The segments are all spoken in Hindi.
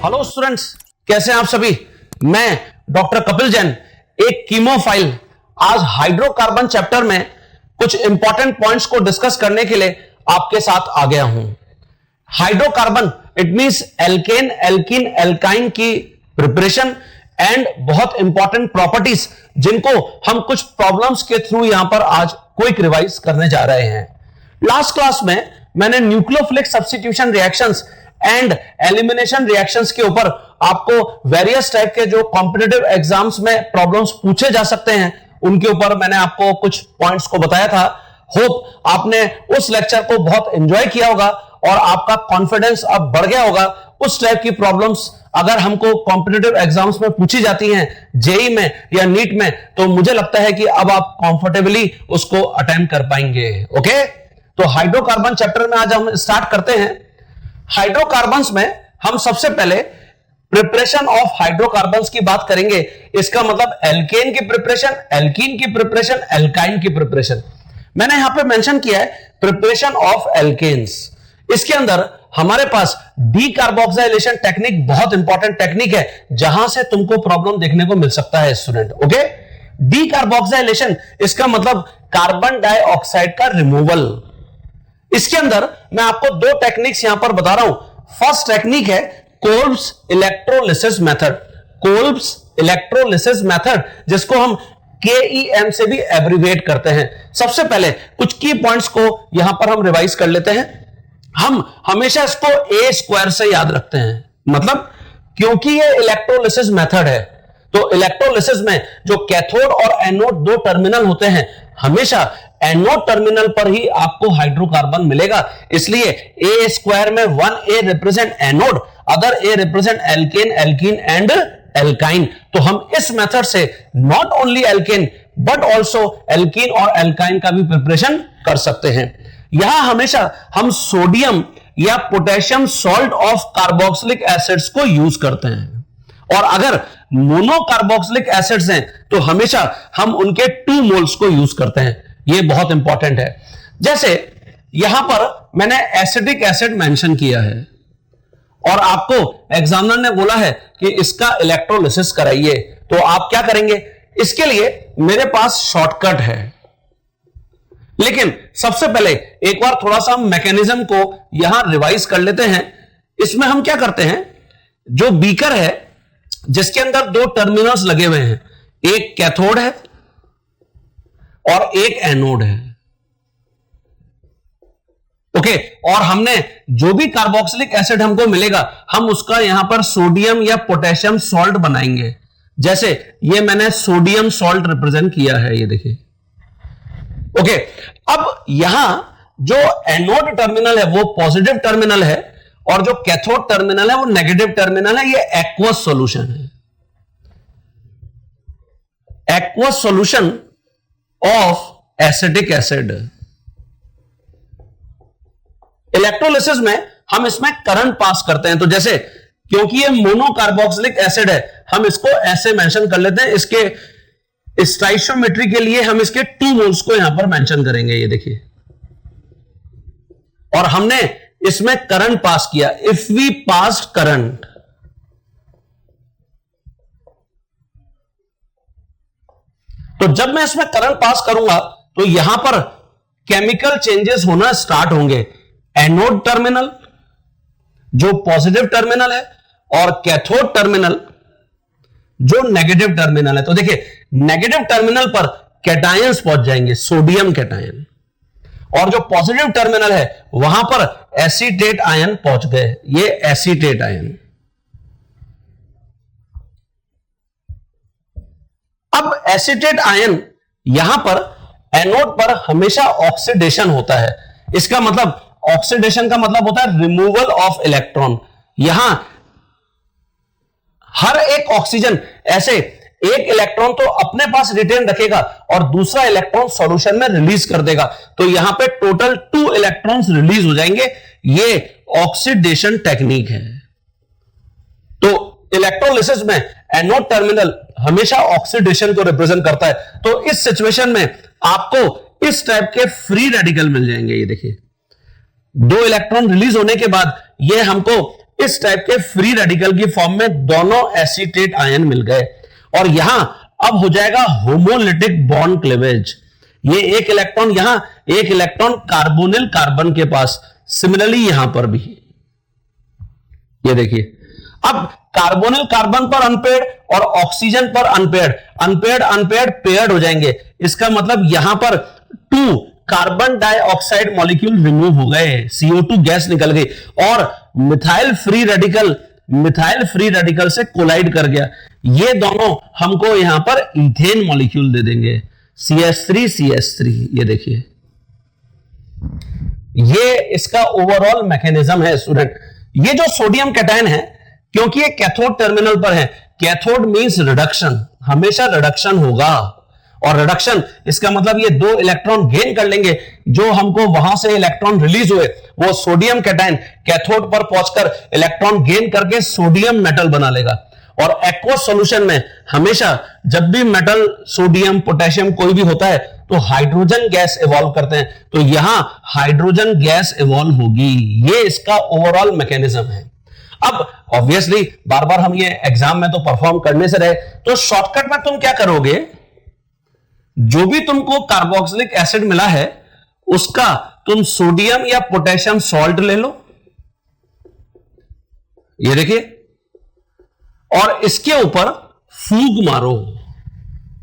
हेलो स्टूडेंट्स, कैसे हैं आप सभी। मैं डॉक्टर कपिल जैन, एक कीमोफाइल, आज हाइड्रोकार्बन चैप्टर में कुछ इंपॉर्टेंट पॉइंट्स को डिस्कस करने के लिए आपके साथ आ गया हूं। Hydrocarbon it means alkane, alkene, alkyne की प्रिपरेशन एंड बहुत इंपॉर्टेंट प्रॉपर्टीज जिनको हम कुछ प्रॉब्लम्स के थ्रू यहां पर आज क्विक रिवाइज करने जा रहे हैं। लास्ट क्लास में मैंने nucleophilic substitution reactions and elimination reactions के ऊपर आपको वेरियस टाइप के जो कॉम्पिटिटिव एग्जाम्स में प्रॉब्लम्स पूछे जा सकते हैं उनके ऊपर मैंने आपको कुछ पॉइंट्स को बताया था। होप आपने उस लेक्चर को बहुत एंजॉय किया होगा और आपका कॉन्फिडेंस अब बढ़ गया होगा। उस टाइप की प्रॉब्लम्स अगर हमको कॉम्पिटिटिव एग्जाम्स में पूछी जाती हैं, जेई में या नीट में, तो मुझे लगता है कि अब आप कंफर्टेबली उसको अटेम्प्ट कर पाएंगे। ओके, तो हाइड्रोकार्बन चैप्टर में आज हम स्टार्ट करते हैं। हाइड्रोकार्बन्स में हम सबसे पहले प्रिपरेशन ऑफ हाइड्रोकार्बन्स की बात करेंगे। इसका मतलब एल्केन की प्रिपरेशन, एल्कीन की प्रिपरेशन, एल्काइन की प्रिपरेशन। मैंने यहां पे मेंशन किया है प्रिपरेशन ऑफ एल्केन्स। इसके अंदर हमारे पास डीकार्बोक्सिलेशन टेक्निक बहुत इंपॉर्टेंट टेक्निक है, जहां से तुमको प्रॉब्लम देखने को मिल सकता है स्टूडेंट। ओके, डीकार्बोक्सिलेशन इसका मतलब कार्बन डाइऑक्साइड का रिमूवल। इसके अंदर मैं आपको दो टेक्निक्स यहां पर बता रहा हूं। फर्स्ट टेक्निक है Kolbe's electrolysis method. Kolbe's electrolysis method, जिसको हम KEM से भी एब्रिविएट करते हैं। सबसे पहले कुछ की पॉइंट्स को यहां पर हम रिवाइज कर लेते हैं। हम हमेशा इसको A स्क्वायर से याद रखते हैं, मतलब क्योंकि ये इलेक्ट्रोलिसिस मेथड है, तो इलेक्ट्रोलिसिस में जो कैथोड और एनोड दो टर्मिनल होते हैं, हमेशा एनोड टर्मिनल पर ही आपको हाइड्रोकार्बन मिलेगा। इसलिए A स्क्वायर में 1A represent anode, other A represent alkane, alkene and alkyne. तो हम इस मेथड से not only alkane but also alkene और एल्काइन का भी प्रिपरेशन कर सकते हैं। यहां हमेशा हम सोडियम या potassium salt of carboxylic acids को यूज करते हैं, और अगर मोनोकार्बोक्सिलिक एसिड्स हैं तो हमेशा हम उनके 2 मोल्स को यूज करते हैं। यह बहुत इंपॉर्टेंट है। जैसे यहां पर मैंने एसिटिक एसिड मेंशन किया है और आपको एग्जामिनर ने बोला है कि इसका इलेक्ट्रोलिसिस कराइए, तो आप क्या करेंगे? इसके लिए मेरे पास शॉर्टकट है, लेकिन सबसे पहले एक बार थोड़ा सा मैकेनिज्म को यहां रिवाइज कर लेते हैं। इसमें हम क्या करते हैं, जो बीकर है जिसके अंदर 2 टर्मिनल्स लगे हुए हैं, एक कैथोड है और एक एनोड है। ओके, और हमने जो भी कार्बोक्सिलिक एसिड हमको मिलेगा, हम उसका यहां पर सोडियम या पोटेशियम सॉल्ट बनाएंगे। जैसे ये मैंने सोडियम सॉल्ट रिप्रेजेंट किया है, ये देखिए। ओके, अब यहां जो एनोड टर्मिनल है वो पॉजिटिव टर्मिनल है और जो कैथोड टर्मिनल है वो नेगेटिव टर्मिनल है। ये एक्वस सॉल्यूशन है, aqueous solution of acetic acid. Electrolysis में हम इसमें करंट पास करते हैं, तो जैसे क्योंकि ये मोनोकार्बोक्सिलिक एसिड है, हम इसको ऐसे मेंशन कर लेते हैं। इसके स्टाइशियोमेट्री के लिए हम इसके 2 मोल्स को यहां पर मेंशन करेंगे, ये देखिए। और हमने इसमें करंट पास किया, इफ वी पास करंट, तो जब मैं इसमें करंट पास करूंगा तो यहां पर केमिकल चेंजेस होना स्टार्ट होंगे। एनोड टर्मिनल जो पॉजिटिव टर्मिनल है और कैथोड टर्मिनल जो नेगेटिव टर्मिनल है। तो देखिए, नेगेटिव टर्मिनल पर कैटायंस पहुंच जाएंगे, सोडियम कैटायन, और जो पॉजिटिव टर्मिनल है वहां पर एसीटेट आयन पहुंच गए, ये एसीटेट आयन। अब एसीटेट आयन यहां पर एनोड पर हमेशा ऑक्सीडेशन होता है। इसका मतलब ऑक्सीडेशन का मतलब होता है रिमूवल ऑफ इलेक्ट्रॉन। यहां हर एक ऑक्सीजन ऐसे एक इलेक्ट्रॉन तो अपने पास रिटेन रखेगा और दूसरा इलेक्ट्रॉन सॉल्यूशन में रिलीज कर देगा, तो यहां पे टोटल 2 इलेक्ट्रॉन्स रिलीज हो जाएंगे। ये ऑक्सीडेशन टेक्निक है। तो इलेक्ट्रोलिसिस में एनोड टर्मिनल हमेशा ऑक्सीडेशन को रिप्रेजेंट करता है। तो इस सिचुएशन में आपको इस टाइप के फ्री रेडिकल मिल जाएंगे। ये देखिए, 2 इलेक्ट्रॉन रिलीज होने के बाद ये हमको इस टाइप के फ्री रेडिकल की फॉर्म में दोनों एसीटेट आयन मिल गए और यहां अब हो जाएगा होमोलिटिक बॉन्ड क्लीवेज। ये एक इलेक्ट्रॉन यहां, एक इलेक्ट्रॉन कार्बोनिल कार्बन के पास, सिमिलरली यहां पर भी। ये देखिए, अब कार्बोनिल कार्बन पर अनपेयर्ड और ऑक्सीजन पर अनपेयर्ड, अनपेयर्ड अनपेयर्ड पेयर्ड हो जाएंगे। इसका मतलब यहां पर 2 कार्बन डाइऑक्साइड मॉलिक्यूल रिमूव हो गए, CO2 गैस निकल गई और मिथाइल फ्री रेडिकल से कोलाइड कर गया। ये दोनों हमको यहां पर इथेन मॉलिक्यूल दे देंगे, CH3 ये देखिए, ये इसका ओवरऑल मैकेनिज्म है स्टूडेंट। ये जो सोडियम कैटायन है, क्योंकि ये कैथोड टर्मिनल पर है, कैथोड मींस रिडक्शन, हमेशा रिडक्शन होगा और रिडक्शन इसका मतलब ये 2 इलेक्ट्रॉन गेन कर लेंगे। जो हमको वहां से इलेक्ट्रॉन रिलीज हुए वो सोडियम कैटायन कैथोड पर पहुंचकर इलेक्ट्रॉन गेन करके सोडियम मेटल बना लेगा। और एक्वस सॉल्यूशन में हमेशा जब भी मेटल, सोडियम, पोटेशियम कोई भी होता है तो हाइड्रोजन गैस इवॉल्व करते हैं, तो यहां हाइड्रोजन गैस इवॉल्व होगी। ये इसका ओवरऑल मैकेनिज्म है। अब ऑब्वियसली बार बार हम ये एग्जाम में तो परफॉर्म करने से रहे, तो शॉर्टकट में तुम क्या करोगे, जो भी तुमको कार्बोक्सिलिक एसिड मिला है उसका तुम सोडियम या पोटेशियम सॉल्ट ले लो, ये देखिए, और इसके ऊपर फूंक मारो।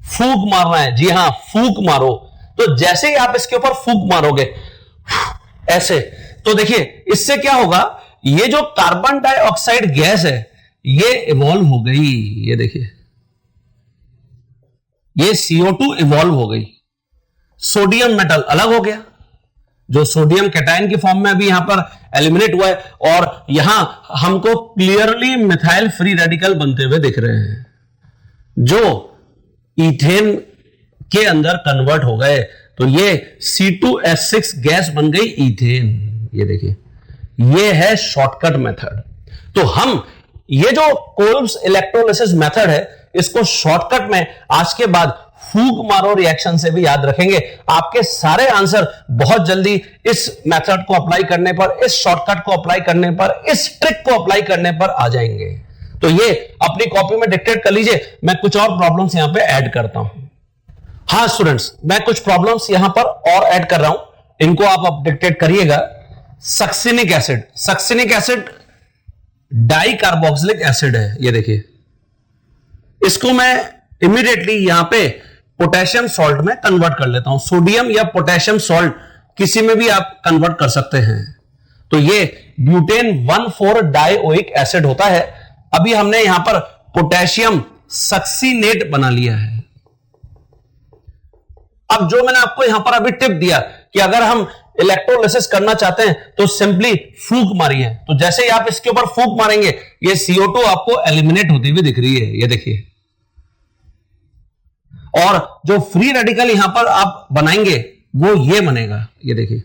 फूंक मारना है, जी हां, फूंक मारो। तो जैसे ही आप इसके ऊपर फूंक मारोगे ऐसे, तो देखिए इससे क्या होगा, ये जो कार्बन डाइऑक्साइड गैस है ये इवॉल्व हो गई, ये देखिए, ये CO2 इवॉल्व हो गई, सोडियम मेटल अलग हो गया, जो सोडियम कैटायन की फॉर्म में अभी यहां पर एलिमिनेट हुआ है, और यहां हमको क्लियरली मिथाइल फ्री रेडिकल बनते हुए दिख रहे हैं जो इथेन के अंदर कन्वर्ट हो गए। तो ये C2H6 गैस बन गई इथेन, ये देखिए, ये है शॉर्टकट मेथड। तो हम ये जो कोल्ब्स इलेक्ट्रोलिसिस मेथड है इसको शॉर्टकट में आज के बाद फूंक मारो रिएक्शन से भी याद रखेंगे। आपके सारे आंसर बहुत जल्दी इस मेथड को अप्लाई करने पर, इस शॉर्टकट को अप्लाई करने पर, इस ट्रिक को अप्लाई करने पर आ जाएंगे। तो ये अपनी कॉपी में डिक्टेट कर लीजिए, मैं कुछ और प्रॉब्लम्स यहां पे ऐड करता हूं। हां स्टूडेंट्स, मैं कुछ प्रॉब्लम्स यहां पर और ऐड कर रहा हूं, इनको आप अब डिक्टेट करिएगा। Succinic acid, succinic acid di carboxylic acid है, ये देखिए, इसको मैं इमीडिएटली यहां पे पोटेशियम सॉल्ट में कन्वर्ट कर लेता हूं। सोडियम या पोटेशियम सॉल्ट किसी में भी आप कन्वर्ट कर सकते हैं। तो ये ब्यूटेन 1,4 डाइओइक एसिड होता है। अभी हमने यहां पर पोटेशियम सक्सीनेट बना लिया है। अब जो मैंने आपको यहां पर अभी टिप दिया कि अगर हम इलेक्ट्रोलिसिस करना चाहते हैं तो सिंपली फूंक मारिए, तो जैसे ही आप इसके ऊपर फूंक मारेंगे ये CO2 आपको एलिमिनेट होती हुई दिख रही है, ये देखिए, और जो फ्री रेडिकल यहां पर आप बनाएंगे वो ये बनेगा, ये देखिए,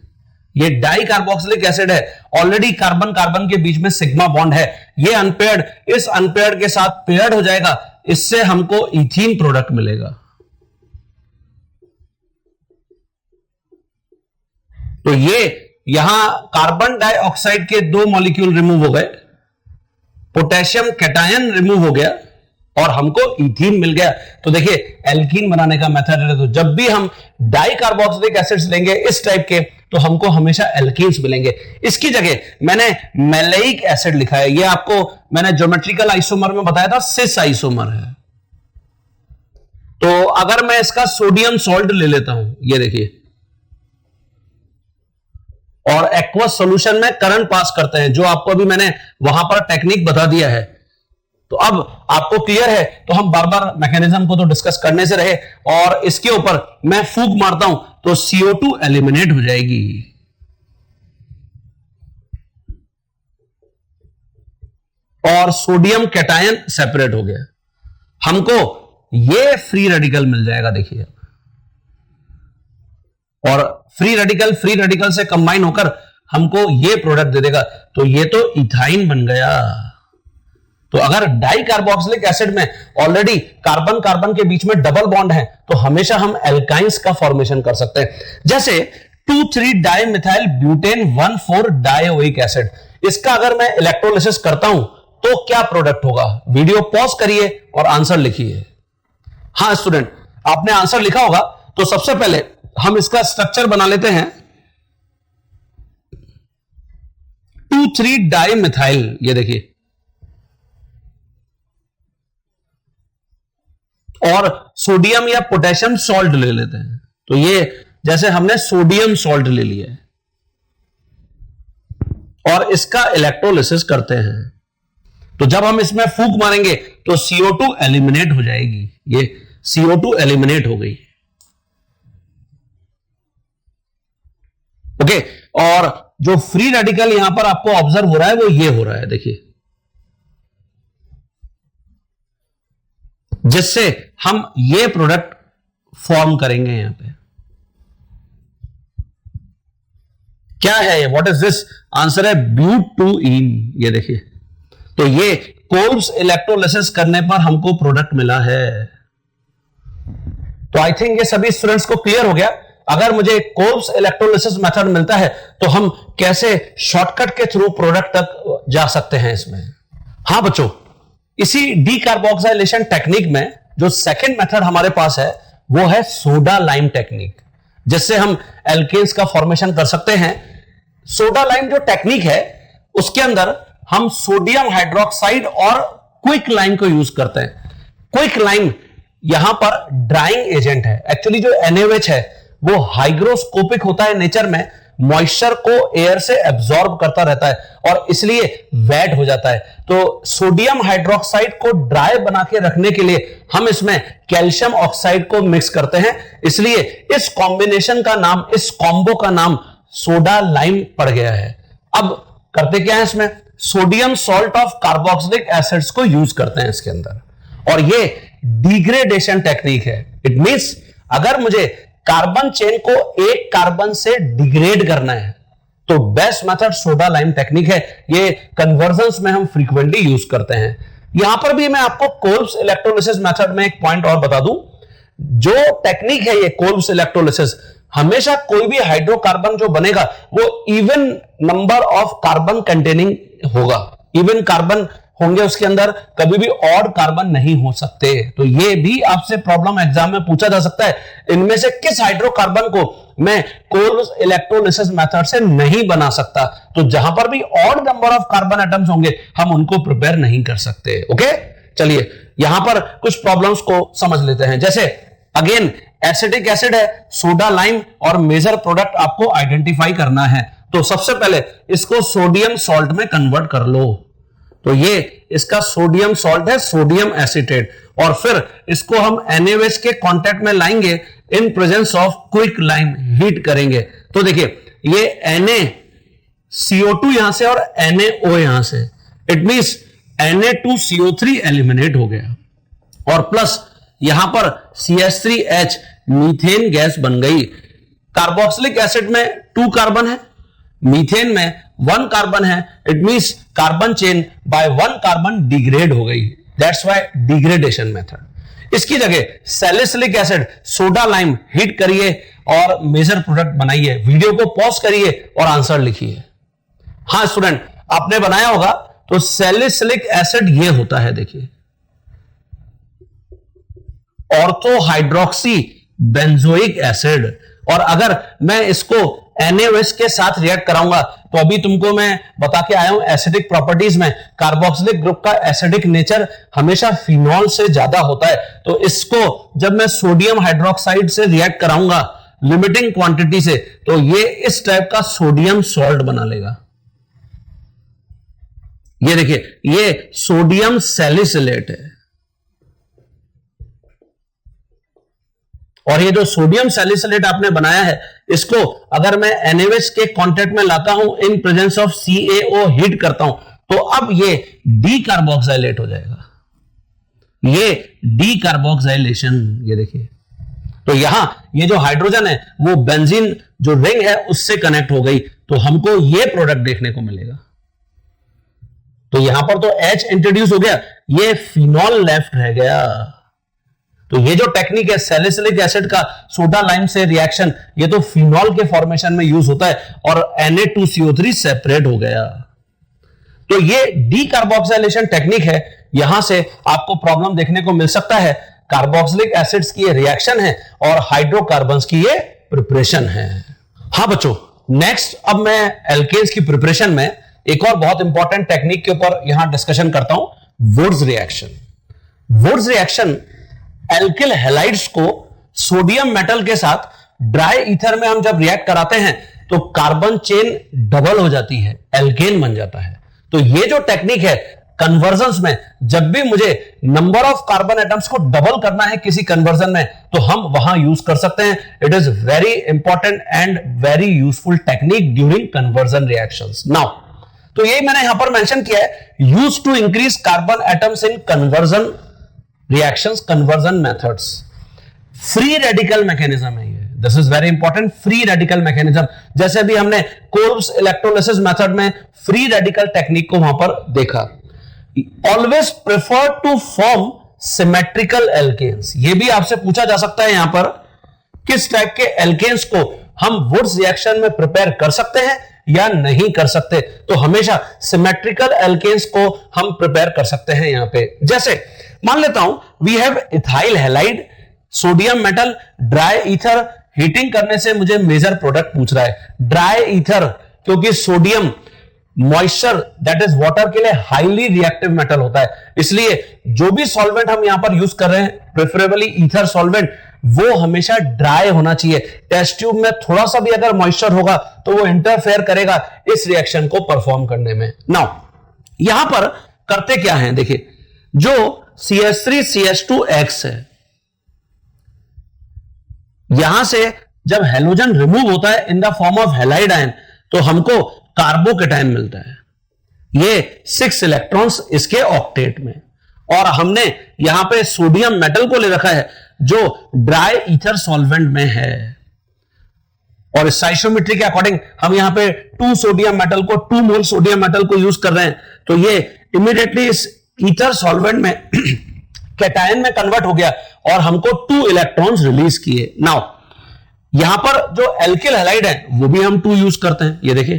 ये डाई कार्बोक्सिलिक एसिड है। ऑलरेडी कार्बन कार्बन के बीच में सिग्मा बॉन्ड है, ये अनपेयर्ड इस अनपेयर्ड के साथ पेयर्ड हो जाएगा, इससे हमको इथीन प्रोडक्ट मिलेगा। तो ये यहां कार्बन डाइऑक्साइड के 2 मॉलिक्यूल रिमूव हो गए, पोटेशियम कैटायन रिमूव हो गया और हमको इथीन मिल गया। तो देखिए एल्कीन बनाने का मेथड है, तो जब भी हम डाई कार्बोक्सिलिक एसिड्स लेंगे इस टाइप के तो हमको हमेशा एल्कीन्स मिलेंगे। इसकी जगह मैंने मैलेइक एसिड लिखा है, ये आपको मैंने ज्योमेट्रिकल आइसोमर में बताया था, सिस आइसोमर है। तो अगर मैं इसका सोडियम सॉल्ट ले लेता हूं, ये देखिए, और एक्वस सॉल्यूशन में करंट पास करते हैं, जो आपको अभी मैंने वहां पर टेक्निक बता दिया है। तो अब आपको क्लियर है, तो हम बार बार मैकेनिज्म को तो डिस्कस करने से रहे, और इसके ऊपर मैं फूंक मारता हूं तो CO2 एलिमिनेट हो जाएगी। और सोडियम कैटायन सेपरेट हो गया, हमको ये फ्री रेडिकल मिल जाएगा, देखिए, और फ्री रेडिकल से कंबाइन होकर हमको ये प्रोडक्ट दे देगा। तो ये तो इथाइन बन गया। तो अगर डाई कार्बोक्सिलिक एसिड में ऑलरेडी कार्बन कार्बन के बीच में डबल बॉन्ड है तो हमेशा हम एल्काइंस का फॉर्मेशन कर सकते हैं। जैसे 2,3 di methyl butane 1,4 dioic acid, इसका अगर मैं इलेक्ट्रोलिसिस करता हूं तो क्या प्रोडक्ट होगा? वीडियो पॉज करिए और आंसर लिखिए। हाँ स्टूडेंट, आपने आंसर लिखा होगा। तो सबसे पहले हम इसका स्ट्रक्चर बना लेते हैं। 2,3-डाइमिथाइल, ये देखिए, और सोडियम या पोटेशियम सॉल्ट ले लेते हैं। तो ये जैसे हमने सोडियम सॉल्ट ले लिया है और इसका इलेक्ट्रोलिसिस करते हैं। तो जब हम इसमें फूंक मारेंगे तो CO2 एलिमिनेट हो जाएगी। ये CO2 एलिमिनेट हो गई। ओके, और जो फ्री रेडिकल यहां पर आपको ऑब्जर्व हो रहा है वो ये हो रहा है, देखिए, जिससे हम ये प्रोडक्ट फॉर्म करेंगे। यहां पे क्या है? What is this? आंसर है ब्यूट-2-ईन। ये देखिए, तो ये कोल्ब्स इलेक्ट्रोलिसिस करने पर हमको प्रोडक्ट मिला है। तो आई थिंक ये सभी स्टूडेंट्स को क्लियर हो गया। अगर मुझे कोल्ब्स इलेक्ट्रोलिसिस मेथड मिलता है तो हम कैसे शॉर्टकट के थ्रू प्रोडक्ट तक जा सकते हैं इसमें। हां बच्चों, इसी डीकार्बोक्सिलेशन टेक्निक में जो सेकंड मेथड हमारे पास है वो है सोडा लाइम टेक्निक, जिससे हम एल्केन्स का फॉर्मेशन कर सकते हैं। सोडा लाइम जो टेक्निक है उसके अंदर हम सोडियम हाइड्रोक्साइड और क्विक लाइम को यूज करते हैं। क्विक लाइम यहां पर ड्राइंग एजेंट है। एक्चुअली जो NaOH है वो हाइग्रोस्कोपिक होता है नेचर में, मॉइस्चर को एयर से एब्जॉर्ब करता रहता है और इसलिए वेट हो जाता है। तो सोडियम हाइड्रोक्साइड को ड्राई बना के रखने के लिए हम इसमें कैल्शियम ऑक्साइड को मिक्स करते हैं, इसलिए इस कॉम्बिनेशन का नाम, इस कॉम्बो का नाम सोडा लाइम पड़ गया है। अब करते क्या है इसमें? Sodium salt of carboxylic acids को यूज करते हैं इसके अंदर, और ये डिग्रेडेशन टेक्निक है। इट मींस अगर मुझे कार्बन चेन को एक कार्बन से डिग्रेड करना है तो best method soda lime technique है। ये कन्वर्जन्स में हम फ्रीक्वेंटली यूज करते हैं। यहां पर भी मैं आपको कोल्ब्स इलेक्ट्रोलिसिस मेथड में एक पॉइंट और बता दूं। जो टेक्निक है ये कोल्ब्स इलेक्ट्रोलिसिस, हमेशा कोई भी हाइड्रोकार्बन जो बनेगा वो even number of carbon containing होगा। इवन कार्बन होंगे उसके अंदर, कभी भी ऑड कार्बन नहीं हो सकते। तो ये भी आपसे प्रॉब्लम एग्जाम में पूछा जा सकता है, इनमें से किस हाइड्रोकार्बन को मैं कोल्ब्स इलेक्ट्रोलिसिस मेथड से नहीं बना सकता। तो जहां पर भी odd number of carbon atoms होंगे हम उनको प्रिपेयर नहीं कर सकते। ओके, चलिए यहां पर कुछ प्रॉब्लम्स को समझ लेते हैं। जैसे अगेन एसिडिक एसिड है, सोडा लाइम, और मेजर प्रोडक्ट आपको आइडेंटिफाई करना है। तो सबसे पहले इसको सोडियम सॉल्ट में कन्वर्ट कर लो। तो ये इसका सोडियम सॉल्ट है, सोडियम एसीटेट, और फिर इसको हम NaOH के कांटेक्ट में लाएंगे in presence of quick lime, heat करेंगे। तो देखिए ये NaCO2 यहां से और NaO यहां से, इट मींस Na2CO3 एलिमिनेट हो गया, और प्लस यहां पर CH3H मीथेन गैस बन गई। कार्बोक्सिलिक एसिड में 2 कार्बन है, मीथेन में 1 कार्बन है। It means carbon chain by 1 carbon degrade हो गई। That's why degradation method. इसकी जगह salicylic acid, soda lime heat करिए और मेजर प्रोडक्ट बनाइए। वीडियो को पॉज करिए और आंसर लिखिए। हां स्टूडेंट, आपने बनाया होगा। तो सैलिसिलिक एसिड ये होता है, देखिए, ऑर्थो हाइड्रोक्सी बेंजोइक एसिड। और अगर मैं इसको NaOH के साथ रिएक्ट कराऊंगा तो अभी तुमको मैं बता के आया हूं एसिडिक प्रॉपर्टीज में कार्बोक्सिलिक ग्रुप का एसिडिक नेचर हमेशा फिनॉल से ज्यादा होता है। तो इसको जब मैं सोडियम हाइड्रोक्साइड से रिएक्ट कराऊंगा लिमिटिंग क्वांटिटी से, तो ये इस टाइप का सोडियम सॉल्ट बना लेगा। ये देखिए, ये सोडियम सैलिसिलेट है, और ये जो सोडियम सैलिसिलेट आपने बनाया है, इसको अगर मैं NaOH के कांटेक्ट में लाता हूं in presence of CaO, heat करता हूं, तो अब ये डीकार्बोक्सिलेट हो जाएगा। ये डीकार्बोक्सिलेशन, ये देखिए, तो यहां ये जो हाइड्रोजन है वो बेंजीन जो रिंग है उससे कनेक्ट हो गई, तो हमको ये प्रोडक्ट देखने को मिलेगा। तो यहां पर तो H इंट्रोड्यूस हो गया, ये फिनॉल लेफ्ट रह गया। तो ये जो टेक्निक है सैलिसिलिक एसिड का सोडा लाइम से रिएक्शन, ये तो फिनॉल के फॉर्मेशन में यूज होता है, और Na2CO3 सेपरेट हो गया। तो ये डीकार्बोक्सिलेशन टेक्निक है, यहां से आपको प्रॉब्लम देखने को मिल सकता है। कार्बोक्सिलिक एसिड्स की ये रिएक्शन है और हाइड्रोकार्बन्स की ये प्रिपरेशन है। हाँ बच्चों, नेक्स्ट अब मैं एल्केन्स की प्रिपरेशन में एक और बहुत इंपॉर्टेंट टेक्निक के ऊपर यहां डिस्कशन करता हूं, Wurtz reaction. Wurtz reaction alkyl halides को सोडियम मेटल के साथ ड्राई ईथर में हम जब रिएक्ट कराते हैं तो कार्बन चेन डबल हो जाती है, एल्केन बन जाता है। तो ये जो टेक्निक है कन्वर्जन्स में, जब भी मुझे नंबर ऑफ कार्बन एटम्स को डबल करना है किसी कन्वर्जन में, तो हम वहां यूज कर सकते हैं। It is very important and very useful technique during conversion reactions. Now तो यही मैंने यहां पर मेंशन किया है, use to increase carbon atoms in conversion reactions, conversion methods. Free radical mechanism है ये, this is very important, free radical mechanism. जैसे भी हमने कोल्ब्स इलेक्ट्रोलिसिस मेथड में फ्री रेडिकल टेक्निक को वहां पर देखा। Always prefer to form symmetrical alkanes. ये भी आपसे पूछा जा सकता है यहां पर, किस टाइप के एल्केन्स को हम वुड्स रिएक्शन में प्रिपेयर कर सकते हैं या नहीं कर सकते। तो हमेशा सिमेट्रिकल एल्केन्स को हम प्रिपेयर कर सकते हैं यहां पे। जैसे मान लेता हूं we have ethyl halide, sodium metal, dry ether. Heating करने से मुझे मेजर प्रोडक्ट पूछ रहा है ड्राई ईथर, क्योंकि sodium moisture that is water के लिए हाईली रिएक्टिव मेटल होता है, इसलिए जो भी सॉल्वेंट हम यहां पर यूज कर रहे हैं, प्रेफरेबली ईथर सॉल्वेंट, वो हमेशा ड्राई होना चाहिए। टेस्ट ट्यूब में थोड़ा सा भी अगर मॉइस्चर होगा तो वो इंटरफेयर करेगा इस रिएक्शन को परफॉर्म करने में। नाउ यहां पर करते क्या है, देखिए जो CH3CH2X है, यहां से जब हेलोजन रिमूव होता है in the form of halide ion, तो हमको कार्बोकेटायन मिलता है, ये 6 इलेक्ट्रॉन्स इसके ऑक्टेट में। और हमने यहां पे सोडियम मेटल को ले रखा है जो ड्राई ईथर सॉल्वेंट में है, और स्टोइचियोमेट्री के अकॉर्डिंग हम यहां पे 2 सोडियम मेटल को 2 मोल सोडियम मेटल को यूज कर रहे हैं, तो ये इमीडिएटली इस ईथर सॉल्वेंट में कैटायन में कन्वर्ट हो गया और हमको 2 इलेक्ट्रॉन्स रिलीज किए। नाउ यहां पर जो एल्किल हैलाइड है वो भी हम 2 यूज करते हैं, ये देखिए।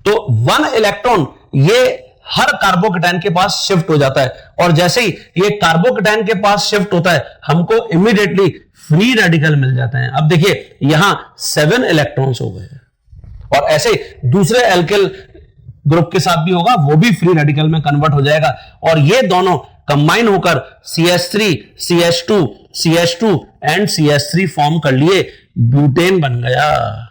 तो 1 इलेक्ट्रॉन ये हर कार्बोकेटायन के पास शिफ्ट हो जाता है, और जैसे ही ये कार्बोकेटायन के पास शिफ्ट होता है हमको इमीडिएटली फ्री रेडिकल मिल जाते हैं। अब देखिए यहां 7 इलेक्ट्रॉन्स हो गए, और ऐसे दूसरे एल्किल ग्रुप के साथ भी होगा, वो भी फ्री रेडिकल में कन्वर्ट हो जाएगा, और ये दोनों कंबाइन होकर CH3, CH2, CH2 and CH3 form कर लिए, ब्यूटेन बन गया।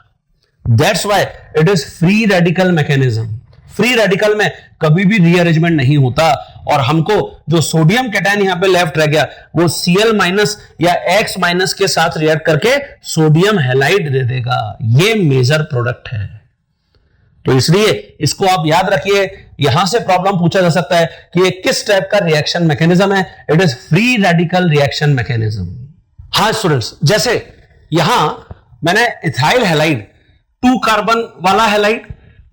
That's why it is free radical mechanism. Free radical में कभी भी रीअरेंजमेंट नहीं होता, और हमको जो सोडियम कैटायन यहां पे लेफ्ट रह गया वो Cl- या X- के साथ रिएक्ट करके सोडियम हैलाइड दे देगा। ये मेजर प्रोडक्ट है, तो इसलिए इसको आप याद रखिए। यहां से प्रॉब्लम पूछा जा सकता है कि ये किस टाइप का रिएक्शन मैकेनिज्म है। It is free radical reaction mechanism. हाँ स्टूडेंट्स, जैसे यहां मैंने इथाइल हैलाइड 2 कार्बन वाला हैलाइड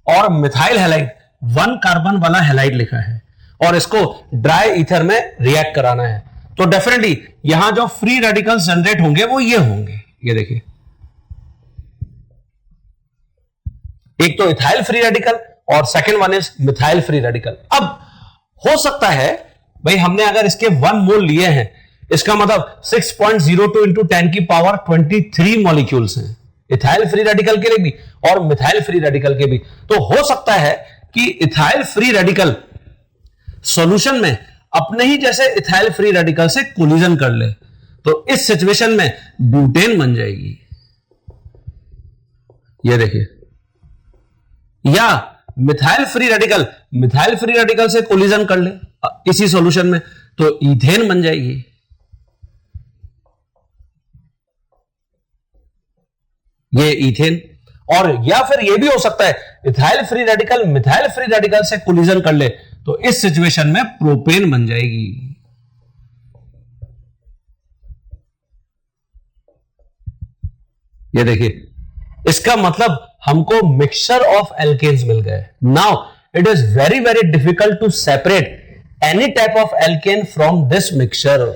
और मिथाइल हैलाइड 1 कार्बन वाला हैलाइड लिखा है, और इसको ड्राई ईथर में रिएक्ट कराना है, तो डेफिनेटली यहां जो फ्री रेडिकल्स जनरेट होंगे वो ये होंगे, ये देखिए। एक तो इथाइल फ्री रेडिकल और second one is methyl free radical. अब हो सकता है भाई हमने अगर इसके 1 मोल लिए हैं, इसका मतलब 6.02 इंटू 10 की पावर 23 मॉलिक्यूल्स हैं, इथाइल फ्री रेडिकल के लिए भी और मिथाइल फ्री रेडिकल के भी। तो हो सकता है कि इथाइल फ्री रेडिकल सॉल्यूशन में अपने ही जैसे इथाइल फ्री रेडिकल से कोलिजन कर ले, तो इस सिचुएशन में ब्यूटेन बन जाएगी, ये देखिए। या मिथाइल फ्री रेडिकल से कोलिजन कर ले इसी सॉल्यूशन में, तो ईथेन बन जाएगी। ये ईथेन, और या फिर ये भी हो सकता है ethyl free radical methyl free radical से कोलिजन कर ले, तो इस सिचुएशन में प्रोपेन बन जाएगी। ये देखिए, इसका मतलब हमको मिक्सचर ऑफ एल्केन्स मिल गए। Now it is very very difficult to separate any type of alkane from this mixture.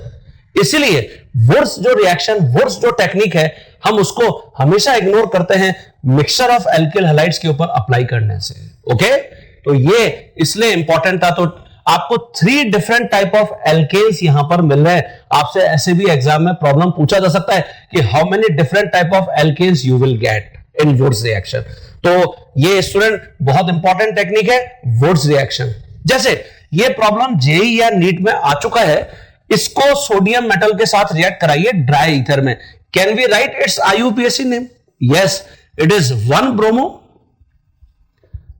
इसलिए वुड्स जो रिएक्शन, वुड्स जो टेक्निक है, हम उसको हमेशा इग्नोर करते हैं मिक्सचर ऑफ एल्किल हैलाइड्स के ऊपर अप्लाई करने से। ओके, तो ये इसलिए इंपॉर्टेंट था। तो आपको 3 डिफरेंट टाइप ऑफ एल्केन्स यहां पर मिल रहे हैं। आपसे ऐसे भी एग्जाम में प्रॉब्लम पूछा जा सकता है कि how many different type of alkanes you will get in Wurtz reaction. तो ये स्टूडेंट बहुत इंपॉर्टेंट टेक्निक है वुड्स रिएक्शन। जैसे ये प्रॉब्लम जेईई या नीट में आ चुका है, इसको सोडियम मेटल के साथ रिएक्ट कराइए ड्राई ईथर में। Can we write its IUPAC name? Yes, it is 1 bromo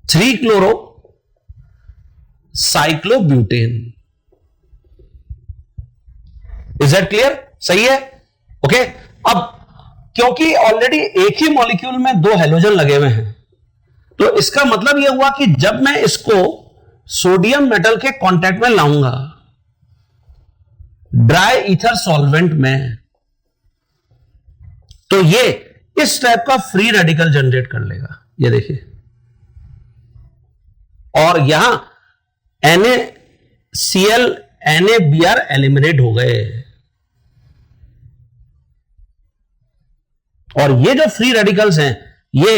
3 chloro cyclobutane. Is that clear? सही है? ओके अब क्योंकि ऑलरेडी एक ही मॉलिक्यूल में 2 हैलोजन लगे हुए हैं, तो इसका मतलब यह हुआ कि जब मैं इसको सोडियम मेटल के कांटेक्ट में लाऊंगा ड्राई ईथर सॉल्वेंट में, तो ये इस टाइप का फ्री रेडिकल जनरेट कर लेगा। ये देखिए, और यहां NaCl NaBr एलिमिनेट हो गए, और ये जो फ्री रेडिकल्स हैं ये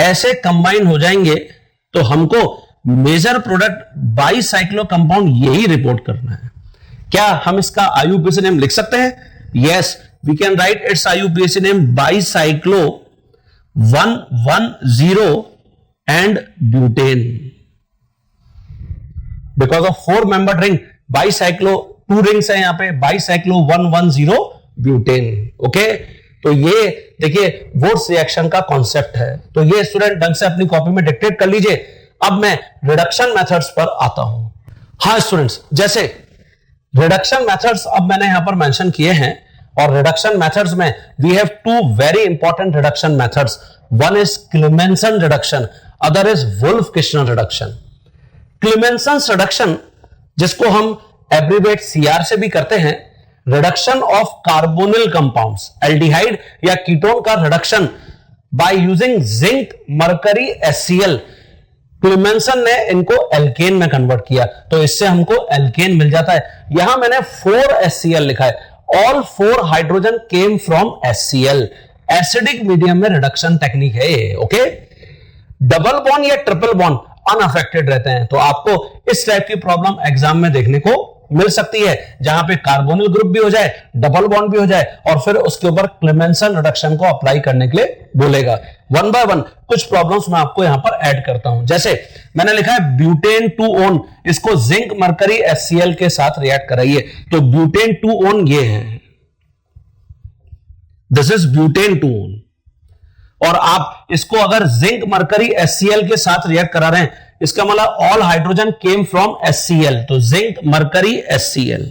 ऐसे कंबाइन हो जाएंगे, तो हमको मेजर प्रोडक्ट बाईसाइक्लो कंपाउंड यही रिपोर्ट करना है। क्या हम इसका आईयूपीएसी नेम लिख सकते हैं? Yes, we can write its IUPAC name bicyclo 110 and butane. Because of 4 membered ring bicyclo, 2 rings है यहां पे, बाईसाइक्लो 110 ब्यूटेन। ओके, तो ये देखिए वुड्स रिएक्शन का कॉन्सेप्ट है। तो ये स्टूडेंट ढंग से अपनी कॉपी में डिक्टेट कर लीजिए। अब मैं रिडक्शन मेथड्स पर आता हूं। हाँ स्टूडेंट्स, जैसे रिडक्शन मेथड्स अब मैंने यहां पर मेंशन किए हैं, और रिडक्शन मेथड्स में we have 2 very important reduction methods. One is Clemmensen reduction, other is Wolff Kishner reduction. Clemmensen reduction, जिसको हम एब्रिवेट CR से भी करते हैं, reduction of carbonyl compounds, aldehyde या कीटोन का reduction by using zinc mercury HCl। Clemmensen ने इनको एल्केन में कन्वर्ट किया, तो इससे हमको एल्केन मिल जाता है। यहां मैंने 4 HCl लिखा है, all 4 hydrogen came from HCl। Acidic medium में रिडक्शन टेक्निक है ये। ओके, डबल बॉन्ड या ट्रिपल बॉन्ड अनअफेक्टेड रहते हैं, तो आपको इस टाइप की प्रॉब्लम एग्जाम में देखने को मिल सकती है, जहां पे कार्बोनिल ग्रुप भी हो जाए, डबल बॉन्ड भी हो जाए, और फिर उसके ऊपर क्लेमेंसन रिडक्शन को अप्लाई करने के लिए बोलेगा। 1 बाय 1 कुछ प्रॉब्लम्स मैं आपको यहां पर ऐड करता हूं। जैसे मैंने लिखा है ब्यूटेन 2 ओन, इसको जिंक मरकरी HCl के साथ रिएक्ट कराइए, तो ब्यूटेन 2 ओन ये है, दिस इज ब्यूटेन 2 ओन। और आप इसको अगर जिंक मरकरी HCl के साथ रिएक्ट करा रहे हैं, इसका मतलब all hydrogen came from HCl, तो जिंक मरकरी HCl।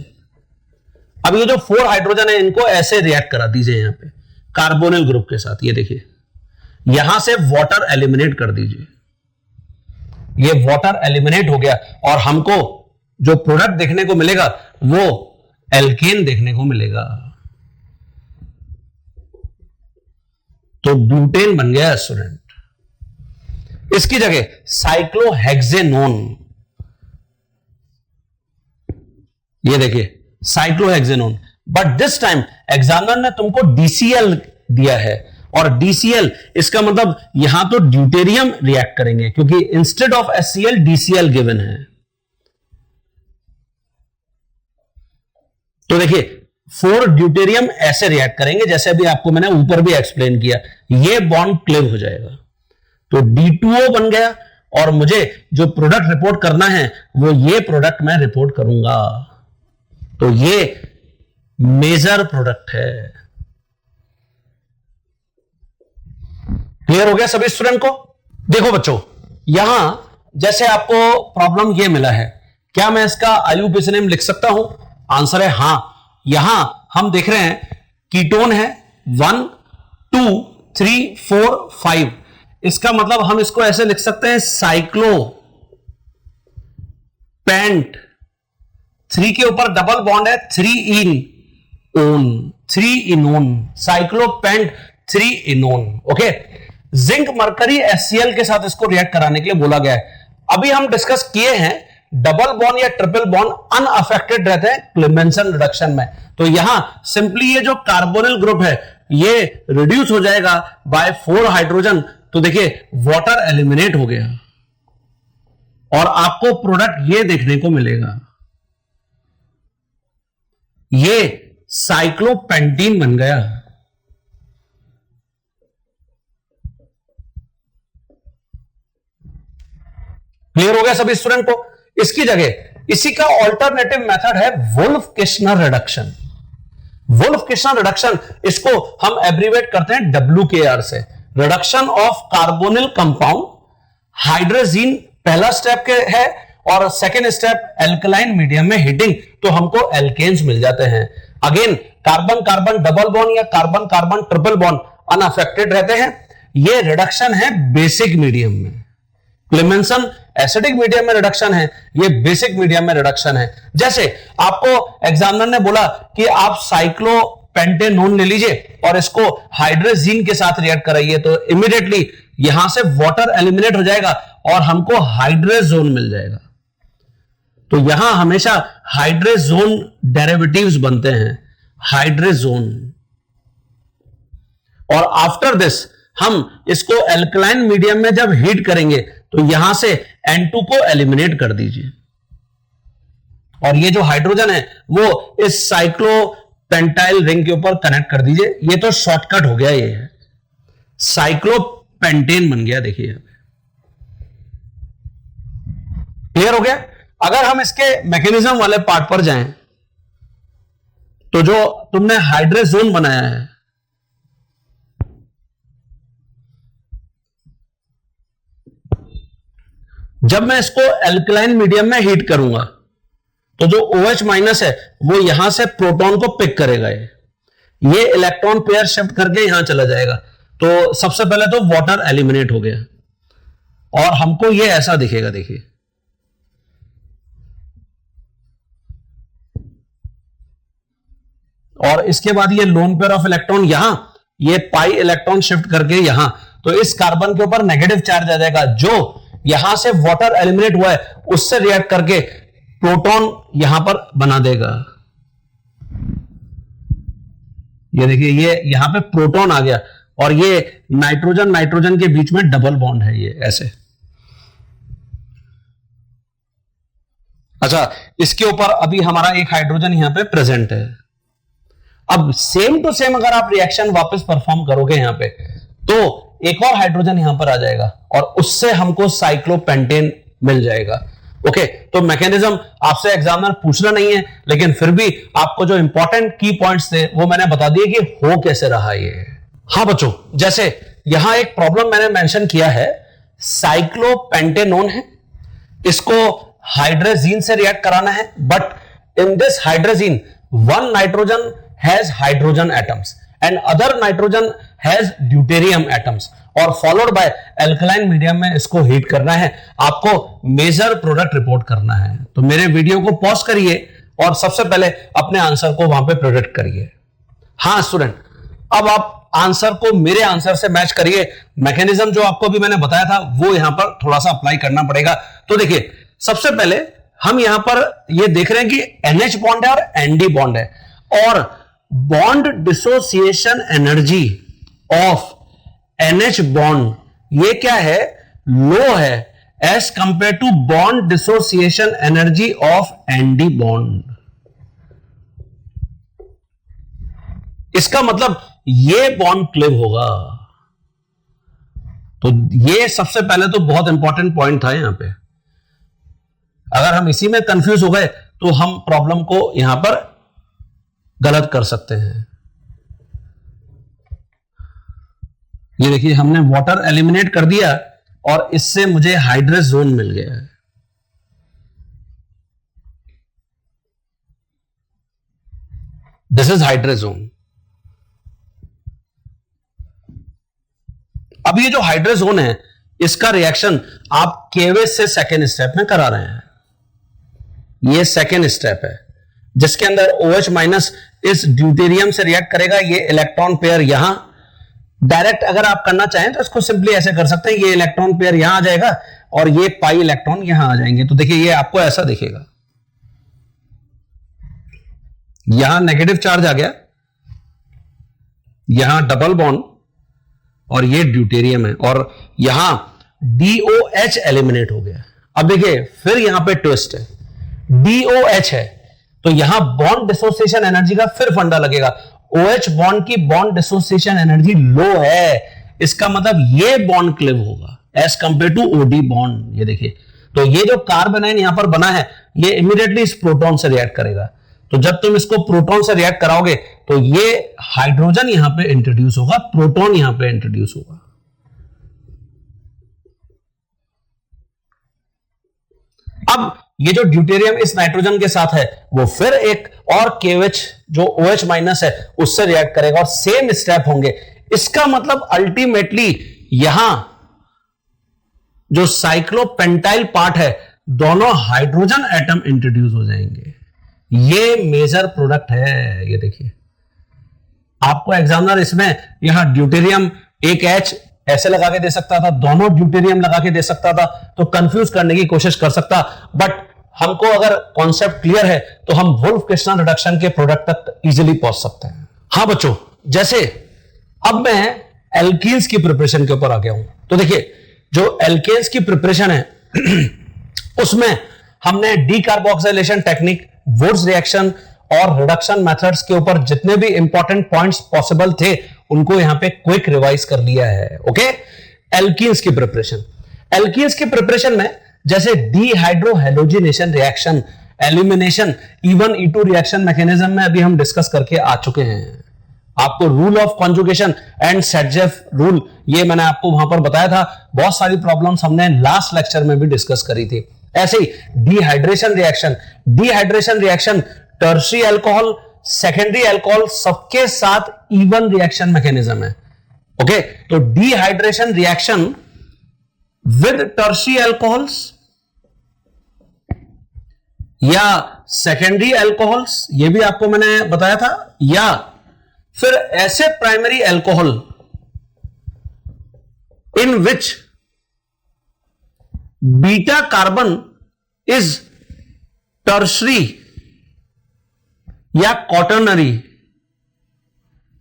अब ये जो 4 हाइड्रोजन है इनको ऐसे रिएक्ट करा दीजिए यहां पे कार्बोनिल ग्रुप के साथ। ये देखिए, यहां से वाटर एलिमिनेट कर दीजिए, ये वाटर एलिमिनेट हो गया, और हमको जो प्रोडक्ट देखने को मिलेगा वो एल्केन देखने को मिलेगा। तो ब्यूटेन बन गया स्टूडेंट। इसकी जगह साइक्लोहेक्सेनोन, ये देखिए cyclohexanone, but this time examiner ने तुमको DCl दिया है, और DCl इसका मतलब यहां तो ड्यूटेरियम रिएक्ट करेंगे, क्योंकि instead of HCl DCl given है। तो देखिए 4 ड्यूटेरियम ऐसे रिएक्ट करेंगे, जैसे अभी आपको मैंने ऊपर भी एक्सप्लेन किया, ये बॉन्ड क्लिव हो जाएगा, तो D2O बन गया, और मुझे जो प्रोडक्ट रिपोर्ट करना है वो ये प्रोडक्ट मैं रिपोर्ट करूंगा, तो ये मेजर प्रोडक्ट है। क्लियर हो गया सभी स्टूडेंट को? देखो बच्चों, यहां जैसे आपको प्रॉब्लम ये मिला है, क्या मैं इसका आईयूपीएसी नेम लिख सकता हूं? आंसर है हां। यहां हम देख रहे हैं कीटोन है 1 2 3 4 5, इसका मतलब हम इसको ऐसे लिख सकते हैं साइक्लो पेंट, 3 के ऊपर डबल बॉन्ड है, 3 ene one, 3 enone, cyclopent 3 enone. Okay, zinc mercury HCl के साथ इसको रिएक्ट कराने के लिए बोला गया है। अभी हम डिस्कस किए हैं डबल बॉन्ड या ट्रिपल बॉन्ड अनअफेक्टेड रहते हैं क्लेमेंसन रिडक्शन में, तो यहां सिंपली ये जो कार्बोनिल ग्रुप है ये रिड्यूस हो जाएगा बाय 4 हाइड्रोजन, तो देखिए वाटर एलिमिनेट हो गया, और आपको प्रोडक्ट ये देखने को मिलेगा, ये साइक्लोपेंटीन बन गया। क्लियर हो गया सभी स्टूडेंट को? इसकी जगह इसी का ऑल्टरनेटिव मेथड है वुल्फ-किश्नर रिडक्शन। वुल्फ-किश्नर रिडक्शन, इसको हम एब्रीवेट करते हैं WKR से, reduction of carbonyl compound. Hydrazine पहला स्टेप के है और सेकेंड स्टेप एल्कलाइन मीडियम में हीटिंग, तो हमको एल्केन्स मिल जाते हैं। Again carbon carbon double bond या carbon carbon triple bond unaffected रहते हैं। यह रिडक्शन है बेसिक मीडियम में। क्लेमेंसन एसिडिक मीडियम में रिडक्शन है, ये बेसिक मीडियम में रिडक्शन है। जैसे आपको एग्जामिनर ने बोला कि आप साइक्लोपेंटेनोन ले लीजिए और इसको हाइड्रोजीन के साथ रिएक्ट कराइए, तो इमीडिएटली यहां से वाटर एलिमिनेट हो जाएगा और हमको हाइड्रोजोन मिल जाएगा। तो यहां हमेशा हाइड्रोजोन डेरिवेटिव्स बनते हैं, हाइड्रोजोन। और आफ्टर दिस हम इसको एल्कलाइन मीडियम में जब हीट करेंगे तो यहां से N2 को एलिमिनेट कर दीजिए और ये जो हाइड्रोजन है वो इस साइक्लोपेंटाइल रिंग के ऊपर कनेक्ट कर दीजिए। ये तो शॉर्टकट हो गया, ये है साइक्लोपेंटेन बन गया। देखिए क्लियर हो गया? अगर हम इसके मैकेनिज्म वाले पार्ट पर जाएं तो जो तुमने हाइड्रोजोन बनाया है, जब मैं इसको एल्कलाइन मीडियम में हीट करूंगा तो जो OH माइनस है वो यहां से प्रोटॉन को पिक करेगा, ये इलेक्ट्रॉन पेयर शिफ्ट करके यहां चला जाएगा। तो सबसे पहले तो वाटर एलिमिनेट हो गया और हमको ये ऐसा दिखेगा, देखिए और इसके बाद ये लोन पेयर ऑफ इलेक्ट्रॉन यहां, ये पाई इलेक्ट्रॉन शिफ्ट करके यहां, तो इस कार्बन के ऊपर नेगेटिव चार्ज आ जाएगा। जो यहां से वाटर एलिमिनेट हुआ है उससे रिएक्ट करके प्रोटॉन यहां पर बना देगा। ये देखिए ये यहां पे प्रोटॉन आ गया और ये नाइट्रोजन नाइट्रोजन के बीच में डबल बॉन्ड है, ये ऐसे। अच्छा, इसके ऊपर अभी हमारा एक हाइड्रोजन यहां पे प्रेजेंट है। अब सेम टू सेम अगर आप रिएक्शन वापस परफॉर्म करोगे यहां पे, तो एक और हाइड्रोजन यहां पर आ जाएगा और उससे हमको साइक्लोपेंटेन मिल जाएगा। ओके, तो मैकेनिज्म आपसे एग्जामिनर पूछना नहीं है, लेकिन फिर भी आपको जो इंपॉर्टेंट की पॉइंट्स थे वो मैंने बता दिए कि हो कैसे रहा ये। हाँ बच्चों, जैसे यहां एक प्रॉब्लम मैंने मेंशन किया है, साइक्लोपेंटेनोन है, इसको हाइड्रोजीन से रिएक्ट कराना है, but in this hydrazine one nitrogen has hydrogen atoms and other nitrogen has deuterium atoms और followed by alkaline medium में इसको हीट करना है। आपको मेजर प्रोडक्ट रिपोर्ट करना है, तो मेरे वीडियो को पॉज करिए और सबसे पहले अपने आंसर को वहां पे प्रोडक्ट करिए। हाँ स्टूडेंट, अब आप आंसर को मेरे आंसर से मैच करिए। मैकेनिज्म जो आपको भी मैंने बताया था वो यहां पर थोड़ा सा अप्लाई करना पड़ेगा। तो देखिए, सबसे पहले हम यहां पर ये देख रहे हैं कि NH बॉन्ड है और ND बॉन्ड है, और bond dissociation energy of NH bond ये क्या है, लो है as compare to bond dissociation energy of ND bond. इसका मतलब ये बॉन्ड क्लीव होगा। तो ये सबसे पहले तो बहुत इंपॉर्टेंट पॉइंट था यहां पे। अगर हम इसी में कंफ्यूज हो गए तो हम प्रॉब्लम को यहां पर गलत कर सकते हैं। ये देखिए, हमने वाटर एलिमिनेट कर दिया और इससे मुझे हाइड्रोजोन मिल गया है। This is hydrazone. अब ये जो हाइड्रोजोन है इसका रिएक्शन आप केवेस से सेकेंड स्टेप में करा रहे हैं। ये सेकेंड स्टेप है जिसके अंदर OH माइनस इस ड्यूटेरियम से रिएक्ट करेगा। ये इलेक्ट्रॉन पेयर यहां डायरेक्ट अगर आप करना चाहें तो इसको सिंपली ऐसे कर सकते हैं, ये इलेक्ट्रॉन पेयर यहां आ जाएगा और ये पाई इलेक्ट्रॉन यहां आ जाएंगे। तो देखिए ये आपको ऐसा दिखेगा, यहां नेगेटिव चार्ज आ गया, यहां डबल बॉन्ड और ये ड्यूटेरियम है और यहां DOH एलिमिनेट हो गया। अब देखिए फिर यहां पे ट्विस्ट है, DOH है तो यहां बॉन्ड डिसोसिएशन एनर्जी का फिर फंडा लगेगा। OH बॉन्ड की बॉन्ड डिसोसिएशन एनर्जी लो है, इसका मतलब ये बॉन्ड क्लिव होगा as compare to OD bond. ये देखिए, तो ये जो कार्बन यहां पर बना है ये इमीडिएटली इस प्रोटॉन से रिएक्ट करेगा। तो जब तुम इसको प्रोटॉन से रिएक्ट कराओगे तो ये हाइड्रोजन यहां पे इंट्रोड्यूस होगा, प्रोटॉन यहां पे इंट्रोड्यूस होगा। अब ये जो ड्यूटेरियम इस नाइट्रोजन के साथ है वो फिर एक और KOH जो OH माइनस है उससे रिएक्ट करेगा और सेम स्टेप होंगे। इसका मतलब अल्टीमेटली यहां जो साइक्लोपेंटाइल पार्ट है दोनों हाइड्रोजन एटम इंट्रोड्यूस हो जाएंगे। ये मेजर प्रोडक्ट है। ये देखिए, आपको एग्जामिनर इसमें यहां ड्यूटेरियम एक H ऐसे लगा के दे सकता था, दोनों ड्यूटेरियम लगा के दे सकता था, तो कंफ्यूज करने की कोशिश कर सकता, बट हमको अगर कॉन्सेप्ट क्लियर है तो हम वुल्फ क्रिस्टल रिडक्शन के प्रोडक्ट तक इजीली पहुंच सकते हैं। हाँ बच्चों, जैसे अब मैं एल्कीन्स की प्रिपरेशन के ऊपर आ गया हूं, तो देखिए जो एल्केन्स की प्रिपरेशन है उसमें हमने डीकार्बोक्सिलेशन टेक्निक, वुड्स रिएक्शन और रिडक्शन मेथड्स के ऊपर जितने भी इंपॉर्टेंट पॉइंट्स पॉसिबल थे उनको यहां पे क्विक रिवाइज कर लिया है। ओके, एल्कीन्स की प्रिपरेशन, एल्कीन्स की प्रिपरेशन में जैसे dehydrohalogenation reaction, elimination, even E2 reaction mechanism में अभी हम डिस्कस करके आ चुके हैं। आपको rule of conjugation and सेटजेफ rule ये मैंने आपको वहां पर बताया था। बहुत सारी प्रॉब्लम्स हमने लास्ट लेक्चर में भी डिस्कस करी थी। ऐसे ही dehydration reaction, dehydration reaction tertiary alcohol, secondary alcohol सबके साथ इवन रिएक्शन मैकेनिज्म है। ओके, तो dehydration reaction with tertiary alcohols या सेकेंडरी अल्कोहल्स, ये भी आपको मैंने बताया था, या फिर ऐसे primary alcohol in which beta carbon is tertiary या क्वाटर्नरी,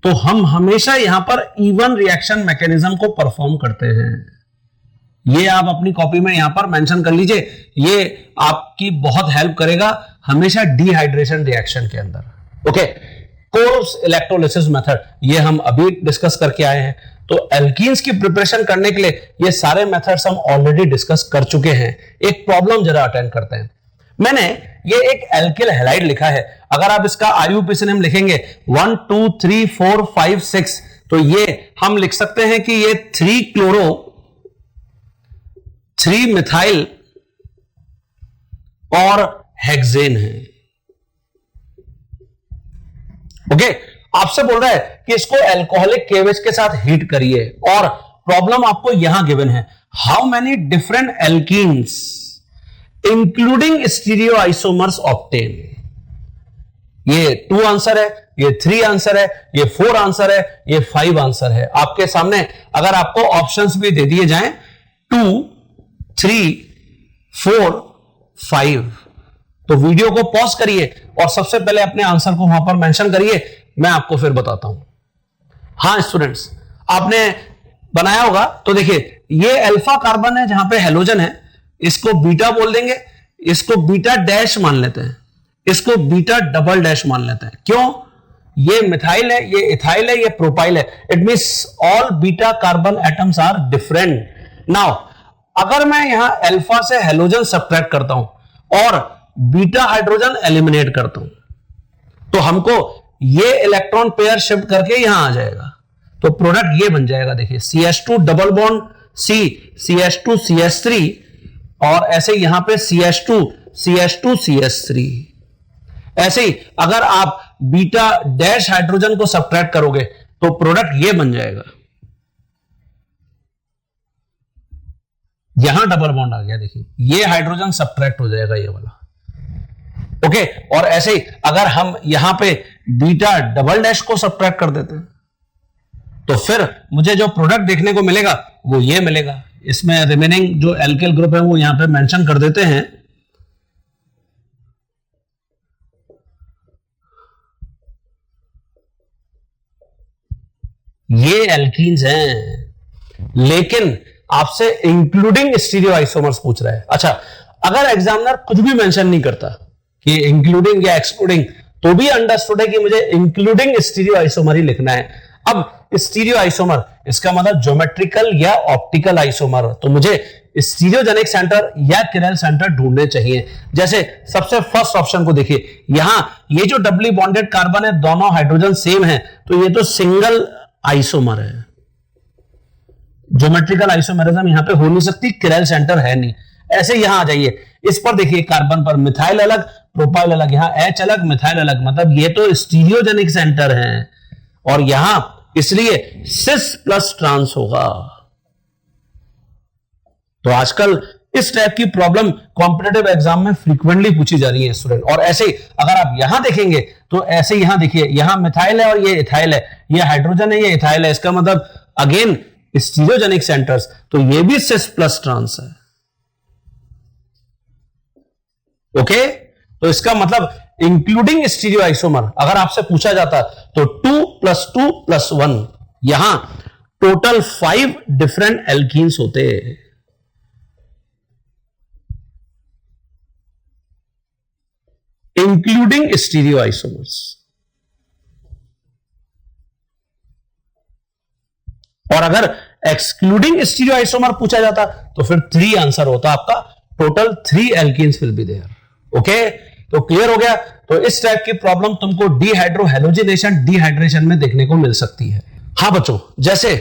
तो हम हमेशा यहां पर इवन रिएक्शन मैकेनिज्म को परफॉर्म करते हैं। ये आप अपनी कॉपी में यहां पर मेंशन कर लीजिए, ये आपकी बहुत हेल्प करेगा हमेशा डिहाइड्रेशन रिएक्शन के अंदर। ओके, कोर्स इलेक्ट्रोलिसिस मेथड ये हम अभी डिस्कस करके आए हैं। तो एल्कीन्स की प्रिपरेशन करने के लिए ये सारे मेथड्स हम ऑलरेडी डिस्कस कर चुके हैं। एक प्रॉब्लम जरा अटेंड करते हैं। मैंने ये एक एल्किल हैलाइड लिखा है, अगर आप इसका IUPAC लिखेंगे 1 2 3 4 5 6, तो ये हम लिख सकते हैं कि ये 3 क्लोरो 3 मिथाइल और हेक्सेन है। ओके, आपसे बोल रहा है कि इसको अल्कोहलिक KOH के साथ हीट करिए और प्रॉब्लम आपको यहां गिवन है, how many different alkenes including stereoisomers obtain. ये 2 आंसर है, ये 3 आंसर है, ये 4 आंसर है, ये 5 आंसर है आपके सामने। अगर आपको ऑप्शंस भी दे दिए जाएं 2 3 4 5, तो वीडियो को पॉज करिए और सबसे पहले अपने आंसर को वहां पर मेंशन करिए, मैं आपको फिर बताता हूं। हाँ स्टूडेंट्स, आपने बनाया होगा, तो देखिए ये अल्फा कार्बन है जहां पे हेलोजन है, इसको बीटा बोल देंगे, इसको बीटा डैश मान लेते हैं, इसको बीटा डबल डैश मान लेते हैं। क्यों? ये मिथाइल है, ये इथाइल है, ये प्रोपाइल है, it means all beta carbon atoms are different. Now अगर मैं यहां अल्फा से हेलोजन सब्ट्रैक्ट करता हूं और बीटा हाइड्रोजन एलिमिनेट करता हूं, तो हमको ये इलेक्ट्रॉन पेयर शिफ्ट करके यहां आ जाएगा, तो प्रोडक्ट ये बन जाएगा। देखिए CH2 double bond C, CH2 CH3 और ऐसे यहां पे CH2 CH2 CH3। ऐसे ही अगर आप बीटा डैश हाइड्रोजन को सब्ट्रैक्ट करोगे तो प्रोडक्ट ये बन जाएगा, यहां डबल बॉन्ड आ गया, देखिए ये हाइड्रोजन सब्ट्रैक्ट हो जाएगा ये वाला। ओके, और ऐसे ही अगर हम यहां पे बीटा डबल डैश को सब्ट्रैक्ट कर देते हैं तो फिर मुझे जो प्रोडक्ट देखने को मिलेगा वो ये मिलेगा। इसमें रिमेनिंग जो एल्किल ग्रुप है वो यहां पे मेंशन कर देते हैं। ये एल्कीन्स हैं, लेकिन आपसे इंक्लूडिंग स्टीरियोआइसोमर्स पूछ रहा है। अच्छा, अगर एग्जामिनर कुछ भी मेंशन नहीं करता कि इंक्लूडिंग या एक्सक्लूडिंग, तो भी अंडरस्टूड है कि मुझे इंक्लूडिंग स्टीरियो आइसोमर ही लिखना है। अब स्टीरियो आइसोमर इसका मतलब ज्योमेट्रिकल या ऑप्टिकल आइसोमर, तो मुझे स्टीरियोजेनिक सेंटर या किरल सेंटर ढूंढने चाहिए। जैसे सबसे फर्स्ट ऑप्शन को देखिए, यहां ये जो डबली बॉन्डेड कार्बन है दोनों हाइड्रोजन सेम है, तो ये तो सिंगल आइसोमर है, ज्योमेट्रिकल आइसोमेरिज्म यहां पे हो नहीं सकती, किरल सेंटर है नहीं। ऐसे यहां आ जाइए, इस पर देखिए कार्बन पर मिथाइल अलग प्रोपाइल अलग, यहां H अलग मिथाइल अलग, मतलब ये तो स्टीरियोजेनिक सेंटर है, और यहां इसलिए सिस प्लस ट्रांस होगा। तो आजकल इस टाइप की प्रॉब्लम कॉम्पिटिटिव एग्जाम में फ्रीक्वेंटली पूछी जा रही है स्टूडेंट। और ऐसे ही अगर आप यहां देखेंगे तो ऐसे यहां देखिए, यहां मिथाइल है और ये इथाइल है, ये हाइड्रोजन है ये इथाइल है, इसका मतलब अगेन स्टीरियोजेनिक सेंटर्स, तो ये भी सिस प्लस ट्रांस है। ओके, तो इसका मतलब इंक्लूडिंग स्टीरियो आइसोमर अगर आपसे पूछा जाता तो 2 + 2 + 1, यहां टोटल 5 डिफरेंट एल्कीन्स होते हैं। Including stereo isomers. और अगर एक्सक्लूडिंग स्टीरियो आइसोमर पूछा जाता तो फिर 3 आंसर होता आपका, total 3 alkenes will be there. Okay, तो क्लियर हो गया। तो इस टाइप की प्रॉब्लम तुमको डीहाइड्रो हैलोजिनेशन डिहाइड्रेशन में देखने को मिल सकती है। हाँ बच्चों, जैसे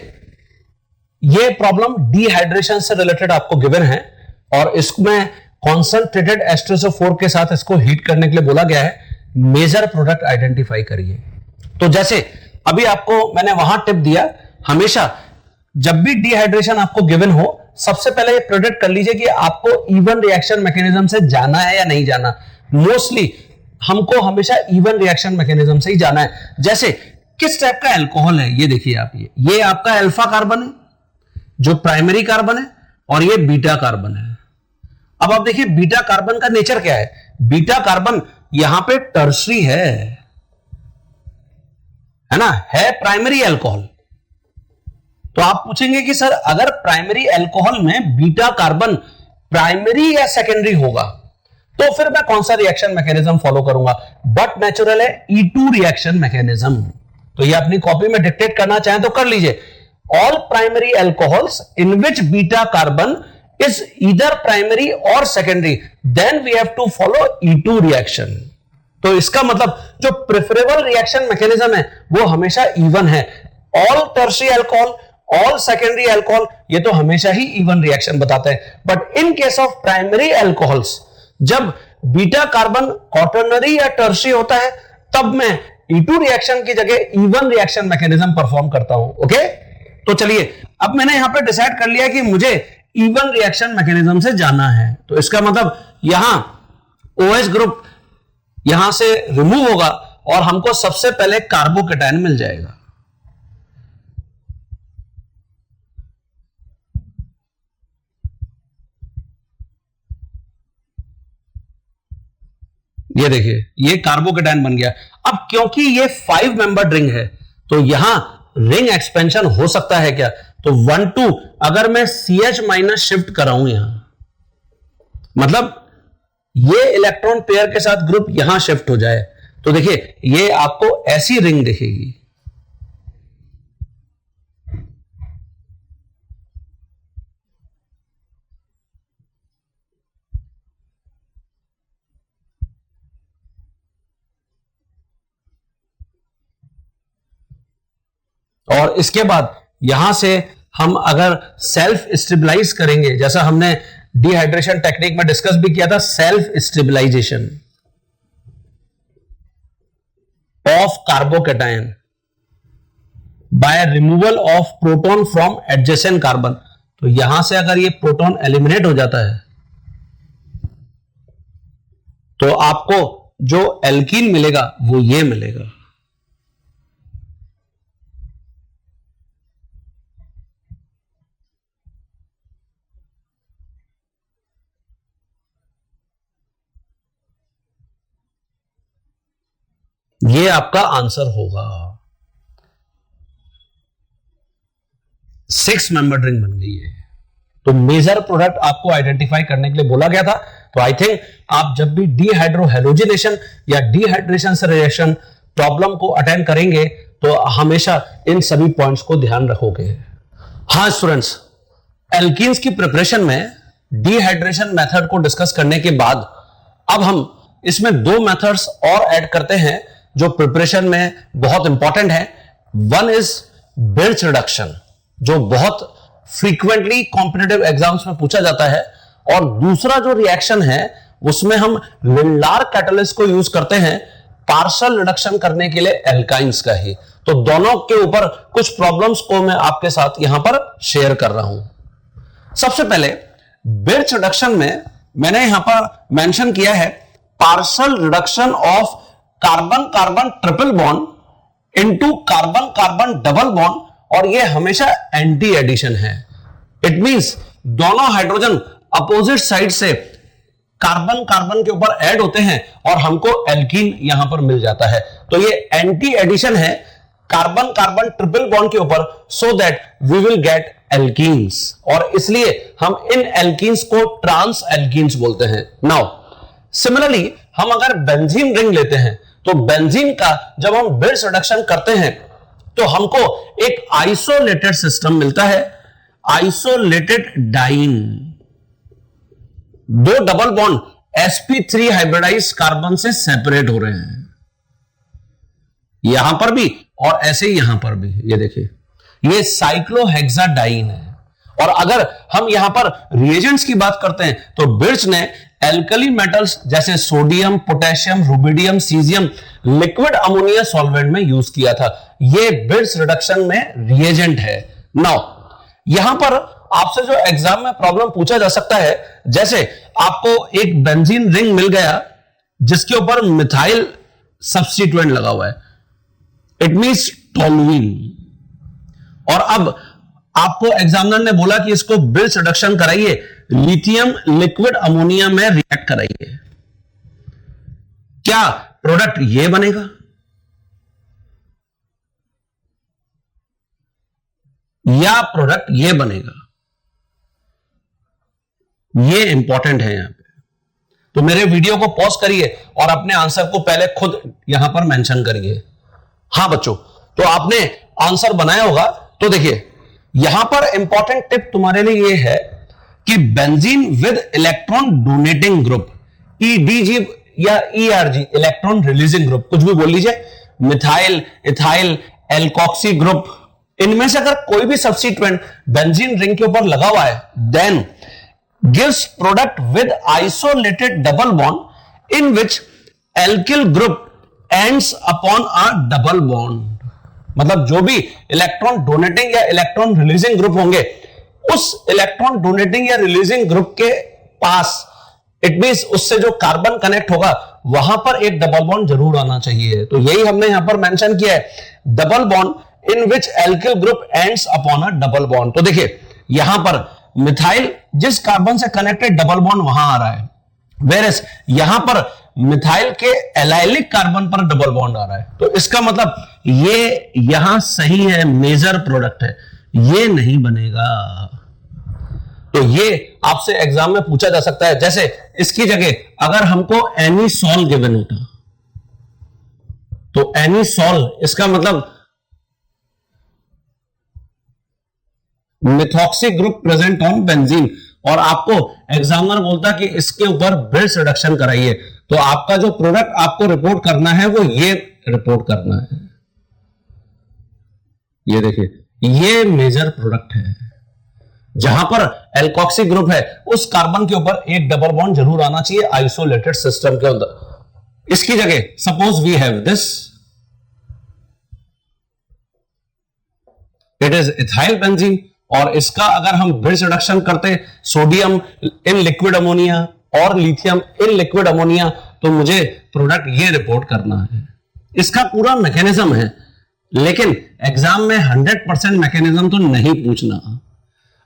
ये प्रॉब्लम डिहाइड्रेशन से रिलेटेड आपको गिवन है और इसमें कॉन्सेंट्रेटेड H2SO4 के साथ इसको हीट करने के लिए बोला गया है, मेजर प्रोडक्ट आइडेंटिफाई करिए। तो जैसे अभी आपको मैंने वहां टिप दिया, हमेशा जब भी डिहाइड्रेशन आपको गिवन हो सबसे पहले ये प्रोडक्ट कर लीजिए कि आपको इवन रिएक्शन मैकेनिज्म से जाना है या नहीं जाना। मोस्टली हमको हमेशा इवन रिएक्शन मैकेनिज्म से ही जाना है। जैसे किस टाइप का अल्कोहल है, ये देखिए आप, ये आपका अल्फा कार्बन है जो प्राइमरी कार्बन है, और ये बीटा कार्बन है। अब आप देखिए बीटा कार्बन का नेचर क्या है, बीटा कार्बन यहां पे टर्सरी है ना, है प्राइमरी अल्कोहल। तो आप पूछेंगे कि सर अगर प्राइमरी अल्कोहल में बीटा कार्बन प्राइमरी या सेकेंडरी होगा तो फिर मैं कौन सा रिएक्शन मैकेनिज्म फॉलो करूंगा? बट नेचुरल है E2 रिएक्शन मैकेनिज्म। तो ये अपनी कॉपी में डिक्टेट करना चाहें तो कर लीजिए, all primary alcohols in which beta carbon is either primary or secondary, then we have to follow E2 reaction। तो इसका मतलब जो प्रेफरेबल रिएक्शन मैकेनिज्म है वो हमेशा इवन है। All tertiary alcohol, all secondary alcohol, ये तो हमेशा ही इवन रिएक्शन बताते हैं। But in case of primary alcohols, जब बीटा कार्बन क्वाटर्नरी या टर्शियरी होता है तब मैं E2 रिएक्शन की जगह इवन रिएक्शन मैकेनिज्म परफॉर्म करता हूं। ओके, तो चलिए अब मैंने यहां पे डिसाइड कर लिया कि मुझे इवन रिएक्शन मैकेनिज्म से जाना है, तो इसका मतलब यहां OH ग्रुप यहां से रिमूव होगा और हमको सबसे पहले कार्बोकेटायन मिल जाएगा। ये देखिए ये कार्बोकेटायन बन गया। अब क्योंकि ये 5 मेंबर्ड रिंग है तो यहां रिंग एक्सपेंशन हो सकता है क्या? तो 1 2 अगर मैं CH- शिफ्ट कराऊं यहां, मतलब ये इलेक्ट्रॉन पेयर के साथ ग्रुप यहां शिफ्ट हो जाए, तो देखिए ये आपको ऐसी रिंग दिखेगी। और इसके बाद यहां से हम अगर सेल्फ स्टेबलाइज करेंगे, जैसा हमने डिहाइड्रेशन टेक्निक में डिस्कस भी किया था, self stabilisation of carbocation by removal of proton from adjacent carbon, तो यहां से अगर ये प्रोटॉन एलिमिनेट हो जाता है तो आपको जो एल्कीन मिलेगा वो ये मिलेगा। ये आपका आंसर होगा। 6 मेंबर रिंग बन गई है। तो मेजर प्रोडक्ट आपको आइडेंटिफाई करने के लिए बोला गया था, तो आई थिंक आप जब भी डीहाइड्रोहेलोजिनेशन या डिहाइड्रेशन से रिएक्शन प्रॉब्लम को अटेंड करेंगे तो हमेशा इन सभी पॉइंट्स को ध्यान रखोगे। हाँ स्टूडेंट्स, एल्कीन्स की प्रिपरेशन में डिहाइड्रेशन मेथड को डिस्कस करने के बाद अब हम इसमें दो मेथड्स और ऐड करते हैं जो प्रिपरेशन में बहुत इंपॉर्टेंट है। वन इज बिर्च रिडक्शन, जो बहुत फ्रीक्वेंटली कॉम्पिटिटिव एग्जाम्स में पूछा जाता है, और दूसरा जो रिएक्शन है उसमें हम लिंडार कैटलिस्ट को यूज करते हैं पार्शियल रिडक्शन करने के लिए एल्काइंस का ही। तो दोनों के ऊपर कुछ प्रॉब्लम्स को मैं आपके साथ यहां पर शेयर कर रहा हूं। सबसे पहले बिर्च रिडक्शन में मैंने यहां पर मेंशन किया है partial reduction of carbon carbon triple bond into carbon carbon double bond, और यह हमेशा एंटी एडिशन है। इट मींस दोनों हाइड्रोजन अपोजिट साइड से कार्बन कार्बन के ऊपर ऐड होते हैं और हमको एल्कीन यहां पर मिल जाता है। तो ये एंटी एडिशन है कार्बन कार्बन ट्रिपल बॉन्ड के ऊपर, so that we will get alkenes, और इसलिए हम इन एल्कीन्स को ट्रांस एल्कीन्स बोलते हैं। नाउ सिमिलरली हम अगर बेंजीन रिंग लेते हैं तो बेंजीन का जब हम बिर्च रिडक्शन करते हैं तो हमको एक आइसोलेटेड सिस्टम मिलता है, आइसोलेटेड डाइन। दो double bond sp3 hybridise carbon से सेपरेट हो रहे हैं, यहां पर भी और ऐसे ही यहां पर भी। ये देखिए, ये साइक्लोहेक्साडाइन है। और अगर हम यहां पर रिएजेंट्स की बात करते हैं तो बिर्च ने एल्कली मेटल्स जैसे sodium, potassium, rubidium, caesium liquid ammonia solvent में यूज किया था। ये बिर्च रिडक्शन में रिएजेंट है। नाउ यहां पर आपसे जो एग्जाम में प्रॉब्लम पूछा जा सकता है, जैसे आपको एक बेंजीन रिंग मिल गया जिसके ऊपर मिथाइल सब्स्टिट्यूएंट लगा हुआ है, इट मींस टोलुइन, और अब आपको एग्जामिनर ने बोला कि इसको बिर्च रिडक्शन कराइए, लिथियम लिक्विड अमोनिया में रिएक्ट कराइए। क्या प्रोडक्ट ये बनेगा या प्रोडक्ट ये बनेगा? ये इंपॉर्टेंट है यहां पे। तो मेरे वीडियो को पॉज करिए और अपने आंसर को पहले खुद यहां पर मेंशन करिए। हाँ बच्चों, तो आपने आंसर बनाया होगा। तो देखिए, यहां पर इंपॉर्टेंट टिप तुम्हारे लिए ये है कि benzene with electron donating group, EDG या ईआरजी, इलेक्ट्रॉन रिलीजिंग ग्रुप, कुछ भी बोल लीजिए, मिथाइल, इथाइल, एल्कोक्सी ग्रुप, इनमें से अगर कोई भी सब्स्टिट्यूएंट बेंजीन रिंग के ऊपर लगा हुआ है, then gives product with isolated double bond in which alkyl group ends upon a double bond. मतलब जो भी इलेक्ट्रॉन डोनेटिंग या इलेक्ट्रॉन रिलीजिंग ग्रुप होंगे, उस इलेक्ट्रॉन डोनेटिंग या रिलीजिंग ग्रुप के पास, इट मींस उससे जो कार्बन कनेक्ट होगा वहां पर एक डबल बॉन्ड जरूर आना चाहिए। तो यही हमने यहां पर मेंशन किया है, double bond in which alkyl group ends upon a double bond. तो देखिए, यहां पर मिथाइल जिस कार्बन से कनेक्टेड डबल बॉन्ड वहां आ रहा है, वेरस यहां पर मिथाइल के एलाइलिक कार्बन पर डबल बॉन्ड आ रहा है। तो इसका मतलब ये यहां सही है, मेजर प्रोडक्ट है, ये नहीं बनेगा। तो ये आपसे एग्जाम में पूछा जा सकता है। जैसे इसकी जगह अगर हमको एनीसॉल गिवन होता, तो एनीसॉल इसका मतलब methoxy group present on benzene, और आपको एग्जामिनर बोलता कि इसके ऊपर बिर्च रिडक्शन कराइए, तो आपका जो प्रोडक्ट आपको रिपोर्ट करना है वो ये रिपोर्ट करना है। ये देखिए, ये मेजर प्रोडक्ट है। जहां पर एल्कोक्सी ग्रुप है उस कार्बन के ऊपर एक डबल बॉन्ड जरूर आना चाहिए आइसोलेटेड सिस्टम के अंदर। इसकी जगह suppose we have this, it is ethyl benzene, और इसका अगर हम बिर्च रिडक्शन करते सोडियम इन लिक्विड अमोनिया और लिथियम इन लिक्विड अमोनिया, तो मुझे प्रोडक्ट ये रिपोर्ट करना है। इसका पूरा मैकेनिज्म है, लेकिन एग्जाम में 100% मैकेनिज्म तो नहीं पूछना,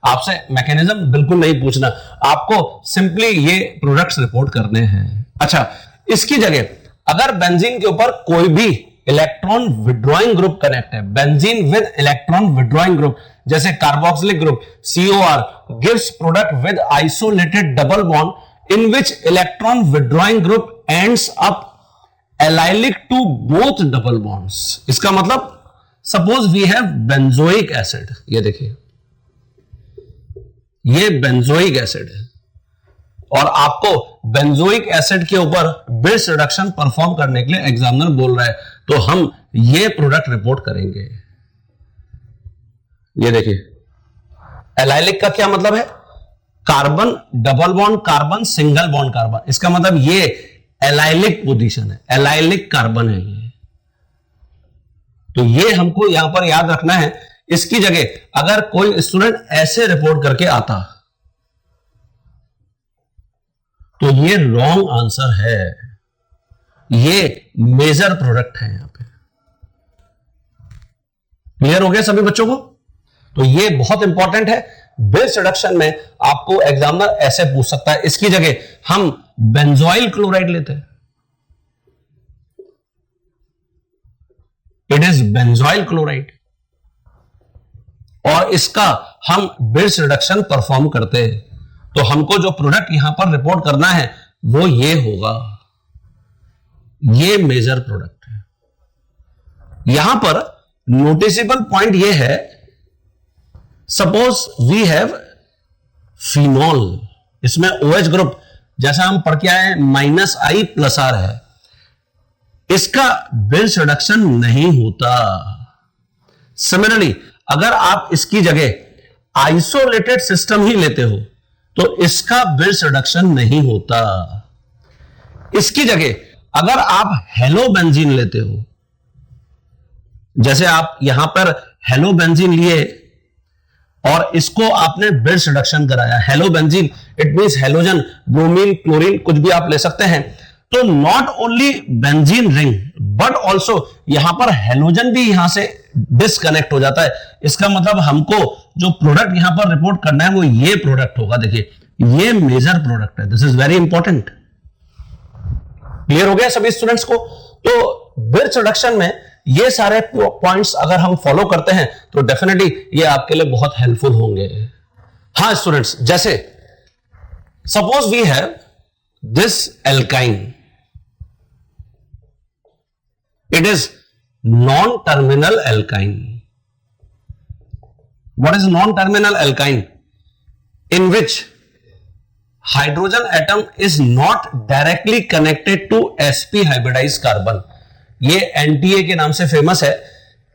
आपसे मैकेनिज्म बिल्कुल नहीं पूछना, आपको सिंपली ये प्रोडक्ट्स रिपोर्ट करने हैं। अच्छा, इसकी जगह अगर बेंजीन के ऊपर कोई भी इलेक्ट्रॉन विड्रॉइंग ग्रुप कनेक्ट है, benzene with electron withdrawing group, जैसे carboxylic group COR gives product with isolated double bond in which electron withdrawing group ends up allylic to both double bonds. इसका मतलब suppose we have benzoic acid, ये देखिए ये बेंजोइक एसिड है और आपको बेंजोइक एसिड के ऊपर बिट्स रिडक्शन परफॉर्म करने के लिए एग्जामिनर बोल रहा है, तो हम ये प्रोडक्ट रिपोर्ट करेंगे। ये देखिए एलाइलिक का क्या मतलब है? Carbon double bond carbon single bond carbon, इसका मतलब ये एलाइलिक पोजीशन है, एलाइलिक कार्बन है ये। तो ये हमको यहां पर याद रखना है। इसकी जगह अगर कोई स्टूडेंट ऐसे रिपोर्ट करके आता तो ये रॉन्ग आंसर है, ये मेजर प्रोडक्ट है यहां पे। क्लियर हो गया सभी बच्चों को? तो ये बहुत इंपॉर्टेंट है। बिट्स रिडक्शन में आपको एग्जामिनर ऐसे पूछ सकता है, इसकी जगह हम बेंजोइल क्लोराइड लेते हैं, इट इज बेंजोइल क्लोराइड, और इसका हम बिट्स रिडक्शन परफॉर्म करते हैं। तो हमको जो प्रोडक्ट यहां पर रिपोर्ट करना है वो ये होगा, ये मेजर प्रोडक्ट है। यहां पर नोटिसेबल पॉइंट ये है, सपोज वी हैव फिनॉल, इसमें OH ग्रुप जैसा हम पढ़ के आए -I+R है, इसका बिट्स रिडक्शन नहीं होता। सिमिलरली अगर आप इसकी जगह आइसोलेटेड सिस्टम ही लेते हो तो इसका बिट्स रिडक्शन नहीं होता। इसकी जगह अगर आप हेलोबेंजीन लेते हो, जैसे आप यहां पर हेलोबेंजीन लिए और इसको आपने बिट्स रिडक्शन कराया, halobenzene it means halogen, bromine, chlorine, कुछ भी आप ले सकते हैं। तो not only benzene ring but also यहां पर हेलोजन भी यहां से डिस्कनेक्ट हो जाता है। इसका मतलब हमको जो प्रोडक्ट यहां पर रिपोर्ट करना है वो ये प्रोडक्ट होगा। देखिए ये मेजर प्रोडक्ट है, this is very important. Clear हो गया सभी स्टूडेंट्स को? तो बिट्स रिडक्शन में ये सारे पॉइंट्स अगर हम फॉलो करते हैं तो डेफिनेटली ये आपके लिए बहुत हेल्पफुल होंगे। हाँ स्टूडेंट्स, जैसे suppose we have this alkyne, it is non-terminal alkyne. What is non-terminal alkyne? In which hydrogen atom is not directly connected to sp hybridized carbon. ये NTA के नाम से फेमस है।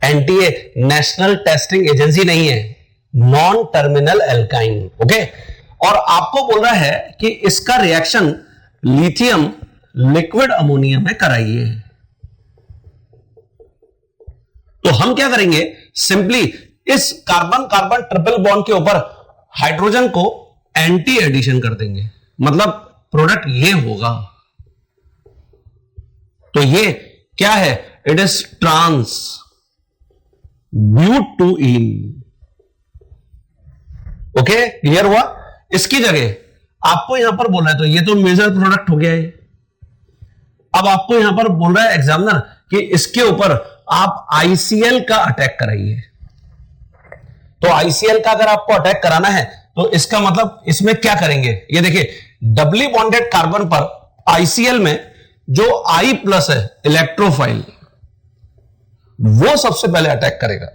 NTA नेशनल टेस्टिंग एजेंसी नहीं है, नॉन टर्मिनल एल्काइन। ओके, और आपको बोल रहा है कि इसका रिएक्शन लिथियम लिक्विड अमोनिया में कराइए। तो हम क्या करेंगे, सिंपली इस कार्बन कार्बन ट्रिपल बॉन्ड के ऊपर हाइड्रोजन को एंटी एडिशन कर देंगे, मतलब प्रोडक्ट ये होगा। तो ये क्या है? It is trans butene. Okay, clear हुआ? इसकी जगह आपको यहां पर बोल रहा है, तो ये तो मेजर प्रोडक्ट हो गया है। अब आपको यहां पर बोल रहा है एग्जामिनर कि इसके ऊपर आप ICL का अटैक कराइए। तो ICL का अगर आपको अटैक कराना है तो इसका मतलब इसमें क्या करेंगे, ये देखिए डबली बॉन्डेड कार्बन पर ICL में जो I+ है इलेक्ट्रोफाइल, वो सबसे पहले अटैक करेगा।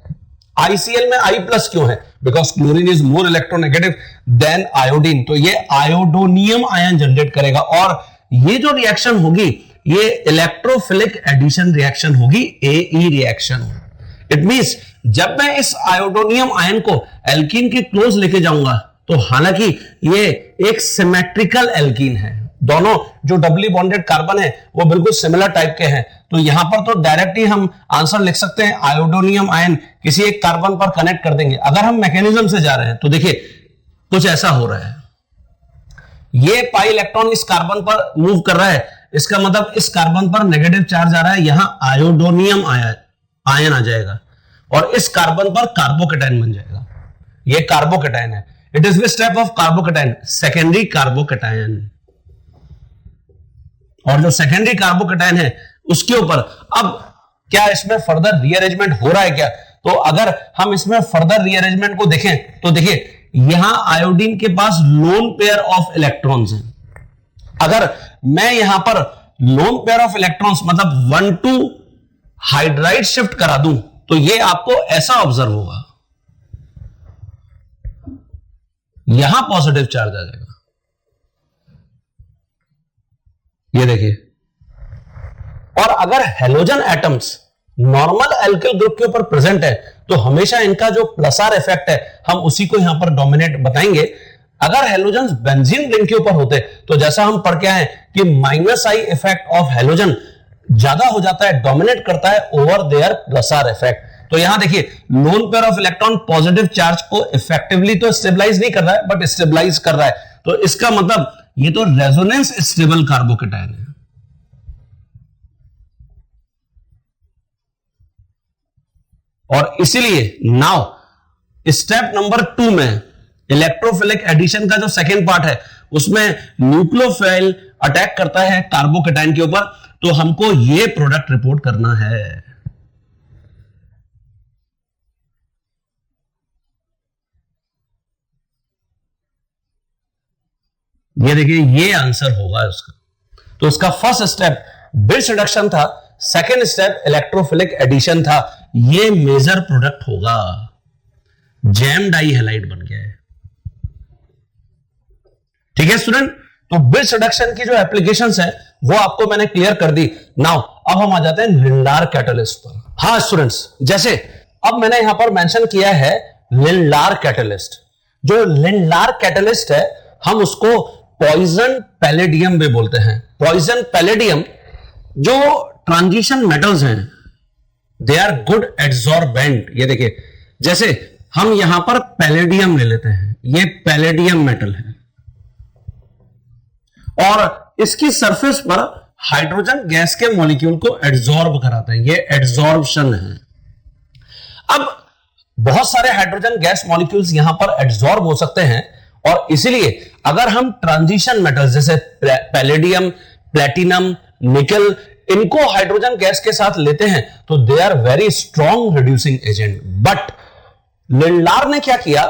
ICL में I+ क्यों है? Because chlorine is more electronegative than iodine, तो ये आयोडोनियम आयन जनरेट करेगा और ये जो रिएक्शन होगी ये इलेक्ट्रोफिलिक एडिशन रिएक्शन होगी, AE रिएक्शन। इट मींस जब मैं इस आयोडोनियम आयन को एल्कीन के क्लोज लेके जाऊंगा तो हालांकि ये एक सिमेट्रिकल एल्कीन है, दोनों जो डबली बॉन्डेड कार्बन है वो बिल्कुल सिमिलर टाइप के हैं, तो यहां पर तो डायरेक्ट ही हम आंसर लिख सकते हैं, आयोडोनियम आयन किसी एक कार्बन पर कनेक्ट कर देंगे। अगर हम मैकेनिज्म से जा रहे हैं तो देखिए कुछ ऐसा हो रहा है, ये पाई इलेक्ट्रॉन इस कार्बन पर मूव कर रहा है, इसका मतलब इस कार्बन पर नेगेटिव चार्ज आ रहा है, यहां आयोडोनियम आयन आ जाएगा और इस कार्बन पर कार्बोकेटाइन बन जाएगा। ये कार्बोकेटाइन है। It is which type of carbocation? Secondary carbocation. और जो सेकेंडरी कार्बोकेटाइन है उसके ऊपर अब क्या इसमें फर्दर रीअरेंजमेंट हो रहा है क्या? तो अगर हम इसमें फर्दर रीअरेंजमेंट को देखें तो देखिए यहां आयोडीन के पास लोन पेयर ऑफ इलेक्ट्रॉन्स हैं, अगर मैं यहां पर लोन पेयर ऑफ इलेक्ट्रॉन्स मतलब 1 to हाइड्राइड शिफ्ट करा दूं तो ये आपको ऐसा ऑब्जर्व होगा, यहां पॉजिटिव चार्ज आ जाएगा, ये देखिए। और अगर halogen atoms normal alkyl group के ऊपर प्रेजेंट है तो हमेशा इनका जो प्लस आर इफेक्ट है हम उसी को यहां पर डोमिनेट बताएंगे। अगर हेलोजन बेंजीन रिंग के ऊपर होते तो जैसा हम पढ़ के आए कि minus I effect of halogen ज्यादा हो जाता है, डोमिनेट करता है over their plus R effect. तो यहां देखिए lone pair of electron positive charge को इफेक्टिवली तो स्टेबलाइज नहीं कर रहा है बट स्टेबलाइज कर रहा है, तो इसका मतलब ये तो रेजोनेंस स्टेबल कार्बोकेटायन है। और इसीलिए नाउ स्टेप नंबर 2 में इलेक्ट्रोफिलिक एडिशन का जो सेकेंड पार्ट है उसमें न्यूक्लियोफाइल अटैक करता है कार्बोकेटायन के ऊपर, तो हमको ये प्रोडक्ट रिपोर्ट करना है। ये देखिए ये आंसर होगा उसका। तो उसका फर्स्ट स्टेप ब्रिज रिडक्शन था, सेकेंड स्टेप इलेक्ट्रोफिलिक एडिशन था, ये मेजर प्रोडक्ट होगा, जैम डाई हैलाइड बन गया है। ठीक है स्टूडेंट, तो ब्रिज रिडक्शन की जो एप्लीकेशंस है वो आपको मैंने क्लियर कर दी। नाउ अब हम आ जाते हैं लिंडार कैटलिस्ट पर। हाँ स्टूडेंट्स, जैसे अब मैंने यहां पर मेंशन किया है लिंडार कैटलिस्ट। जो लिंडार कैटलिस्ट है हम उसको पॉइजन पैलेडियम भी बोलते हैं। पॉइजन पैलेडियम जो ट्रांजिशन मेटल्स हैं दे आर गुड एड्सॉर्बेंट। ये देखिए जैसे हम यहां पर पैलेडियम ले लेते हैं, ये पैलेडियम मेटल है और इसकी सरफेस पर हाइड्रोजन गैस के मॉलिक्यूल को एड्सॉर्ब कराते हैं, ये एड्सॉर्प्शन है। अब बहुत सारे हाइड्रोजन गैस मॉलिक्यूल्स यहां पर एड्सॉर्ब हो सकते हैं और इसीलिए अगर हम ट्रांजिशन मेटल्स जैसे पैलेडियम, प्लेटिनम, निकल इनको हाइड्रोजन गैस के साथ लेते हैं तो they are very strong reducing agent. But Lindlar ने क्या किया,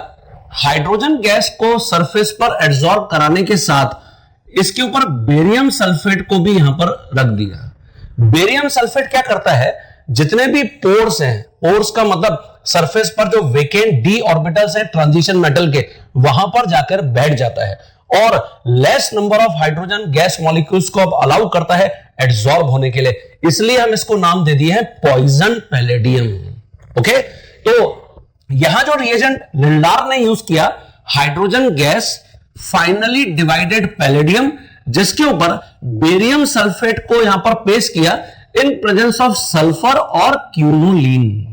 हाइड्रोजन गैस को सरफेस पर एड्सॉर्ब कराने के साथ इसके ऊपर बेरियम सल्फेट को भी यहां पर रख दिया। बेरियम सल्फेट क्या करता है, जितने भी पोर्स हैं, पोर्स का मतलब सरफेस पर जो वेकेंट डी ऑर्बिटल्स हैं ट्रांजिशन मेटल के, वहां पर जाकर बैठ जाता है और less number of hydrogen gas molecules को अब अलाउ करता है एड्सॉर्ब होने के लिए। इसलिए हम इसको नाम दे दिए हैं पॉइजन पैलेडियम। ओके, तो यहां जो रिएजेंट लिंडार ने यूज किया, hydrogen gas finally divided palladium, जिसके ऊपर बेरियम सल्फेट को यहां पर पेश किया इन प्रेजेंस ऑफ सल्फर और क्यूनोलिन।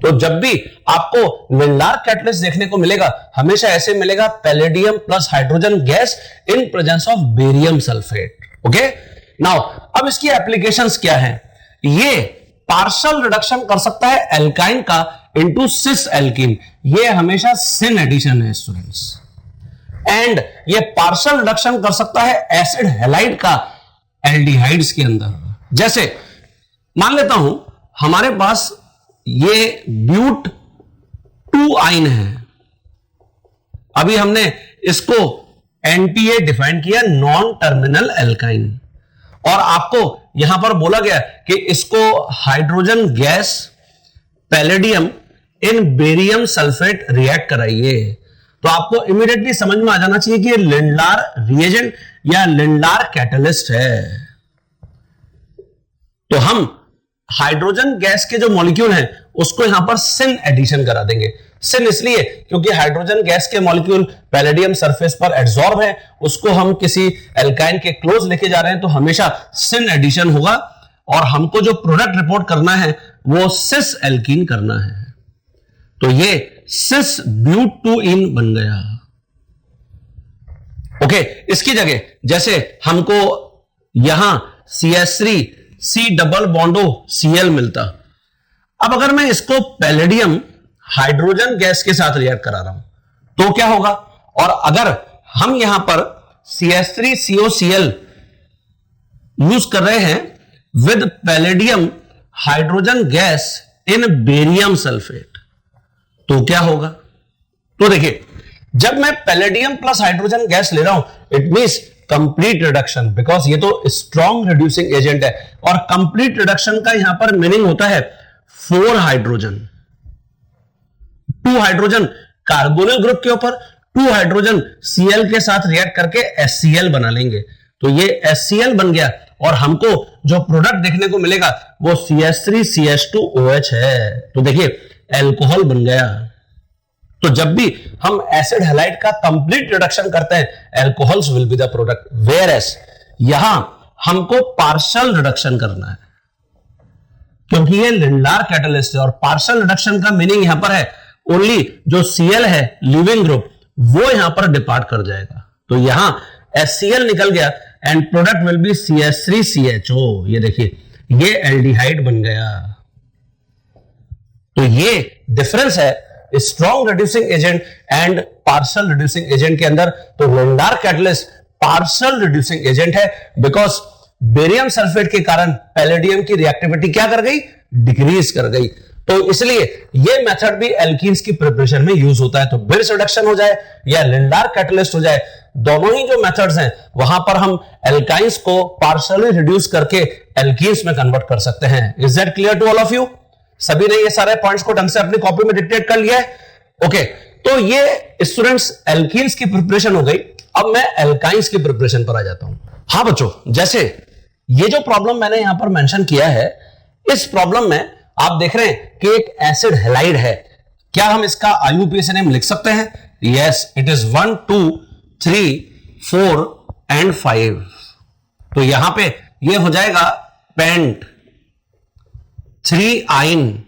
तो जब भी आपको लिंडार कैटलिस्ट देखने को मिलेगा हमेशा ऐसे मिलेगा palladium plus hydrogen gas in presence of barium sulphate. Okay, now अब इसकी एप्लीकेशंस क्या है, ये पार्शियल रिडक्शन कर सकता है एल्काइन का इनटू सिस एल्कीन, ये हमेशा सिन एडिशन है स्टूडेंट्स। एंड ये पार्शियल रिडक्शन कर सकता है एसिड हैलाइड का एल्डिहाइड्स के अंदर। जैसे मान लेता हूं हमारे पास ये ब्यूट 2 आइन है, अभी हमने इसको एनपीए डिफाइन किया, नॉन टर्मिनल एल्काइन, और आपको यहां पर बोला गया कि इसको हाइड्रोजन गैस पैलेडियम इन बेरियम सल्फेट रिएक्ट कराइए। तो आपको इमीडिएटली समझ में आ जाना चाहिए कि ये लिंडार रिएजेंट या लिंडार कैटलिस्ट है। तो हम हाइड्रोजन गैस के जो मॉलिक्यूल हैं उसको यहां पर सिन एडिशन करा देंगे। सिन इसलिए क्योंकि हाइड्रोजन गैस के मॉलिक्यूल पैलेडियम सरफेस पर एड्सॉर्ब है, उसको हम किसी एल्काइन के क्लोज लेके जा रहे हैं तो हमेशा सिन एडिशन होगा और हमको जो प्रोडक्ट रिपोर्ट करना है वो सिस एल्कीन करना है। तो ये सिस ब्यूट 2 इन बन गया। ओके, इसकी जगह जैसे हमको यहां CH3 C डबल बॉन्डो Cl मिलता, अब अगर मैं इसको पैलेडियम हाइड्रोजन गैस के साथ रिएक्ट करा रहा हूं तो क्या होगा, और अगर हम यहां पर CH3COCl यूज कर रहे हैं with palladium hydrogen gas in barium sulphate तो क्या होगा। तो देखिए जब मैं पैलेडियम प्लस हाइड्रोजन गैस ले रहा हूं it means complete reduction, because ये तो स्ट्रॉन्ग रिड्यूसिंग एजेंट है। और कंप्लीट रिडक्शन का यहां पर मीनिंग होता है 4 हाइड्रोजन, 2 हाइड्रोजन कार्बोनिल ग्रुप के ऊपर 2 हाइड्रोजन Cl के साथ रिएक्ट करके HCl बना लेंगे। तो ये HCl बन गया और हमको जो प्रोडक्ट देखने को मिलेगा वो CH3CH2OH है। तो देखिए एल्कोहल बन गया। तो जब भी हम एसिड हैलाइड का कंप्लीट रिडक्शन करते हैं alcohols will be the product, whereas यहां हमको पार्शियल रिडक्शन करना है क्योंकि ये लिंडार कैटलिस्ट है। और पार्शियल रिडक्शन का मीनिंग यहां पर है ओनली जो Cl है लिविंग ग्रुप वो यहां पर डिपार्ट कर जाएगा। तो यहां HCl निकल गया and product will be CH3CHO। ये देखिए ये एल्डिहाइड बन गया। तो ये डिफरेंस है strong reducing agent and partial reducing agent के अंदर। तो लिंडार कैटलिस्ट पार्शियल रिड्यूसिंग एजेंट है बिकॉज बेरियम सल्फेट के कारण पैलेडियम की रिएक्टिविटी क्या कर गई, डिक्रीज कर गई। तो इसलिए ये मेथड भी एल्कीन्स की प्रिपरेशन में यूज होता है। तो बिर्च रिडक्शन हो जाए या लिंडार कैटलिस्ट हो जाए, दोनों ही जो मेथड्स हैं वहां पर हम एल्काइंस को पार्शियली रिड्यूस करके एल्कीन्स में कन्वर्ट कर सकते हैं। Is that clear to all of you? सभी ने ये सारे पॉइंट्स को ढंग से अपनी कॉपी में डिक्टेट कर लिया है? ओके, तो ये स्टूडेंट्स एल्कीन्स की प्रिपरेशन हो गई। अब मैं एल्काइंस की प्रिपरेशन पर आ जाता हूं। हाँ बच्चों, जैसे ये जो प्रॉब्लम मैंने यहां पर मेंशन किया है, इस प्रॉब्लम में आप देख रहे हैं कि एक एसिड हैलाइड है। क्या हम इसका IUPAC नेम लिख सकते हैं? Yes, it is 1 2 3 4 and 5। तो यहां पे ये हो जाएगा पेंट 3 आइन।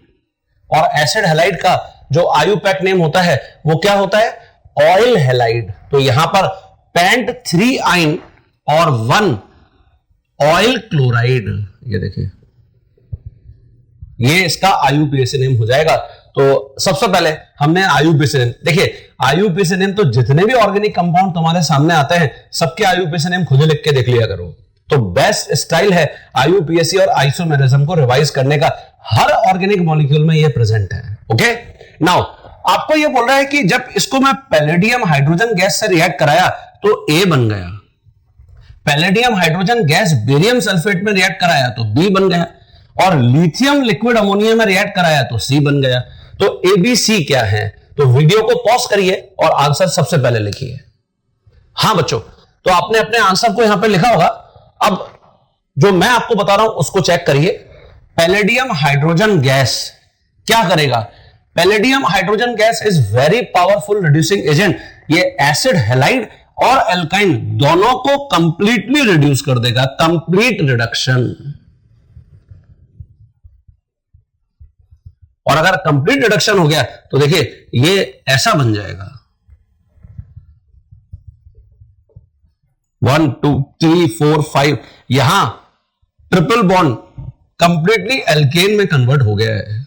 और एसिड हैलाइड का जो IUPAC नेम होता है वो क्या होता है? Oil halide. तो यहां पर पेंट 3 आइन और 1 ऑयल क्लोराइड। ये देखिए ये इसका IUPAC नेम हो जाएगा। तो सबसे पहले हमने IUPAC नेम, देखिए IUPAC नेम तो जितने भी ऑर्गेनिक कंपाउंड तुम्हारे सामने आते हैं सबके IUPAC नेम खुद लिख के देख लिया करो। तो बेस्ट स्टाइल है IUPAC और आइसोमेरिज्म को रिवाइज करने का। हर ऑर्गेनिक मॉलिक्यूल में ये प्रेजेंट है। ओके, नाउ आपको ये बोल रहा है कि जब इसको मैं पैलेडियम हाइड्रोजन गैस से रिएक्ट कराया तो A बन गया, palladium hydrogen gas barium sulphate में रिएक्ट कराया तो B बन गया, और लिथियम लिक्विड अमोनिया में रिएक्ट कराया तो C बन गया। तो ABC क्या है? तो वीडियो को पॉज करिए और आंसर सबसे पहले लिखिए। हाँ बच्चों, तो आपने अपने आंसर को यहां पे लिखा होगा। अब जो मैं आपको बता रहा हूं उसको चेक करिए। पैलेडियम हाइड्रोजन गैस क्या करेगा? Palladium hydrogen gas is very powerful reducing agent. ये एसिड हैलाइड और एल्काइन दोनों को कंप्लीटली रिड्यूस कर देगा, कंप्लीट रिडक्शन। और अगर कंप्लीट रिडक्शन हो गया तो देखिए ये ऐसा बन जाएगा 1 2 3 4 5। यहां ट्रिपल बॉन्ड कंप्लीटली एल्केन में कन्वर्ट हो गया है।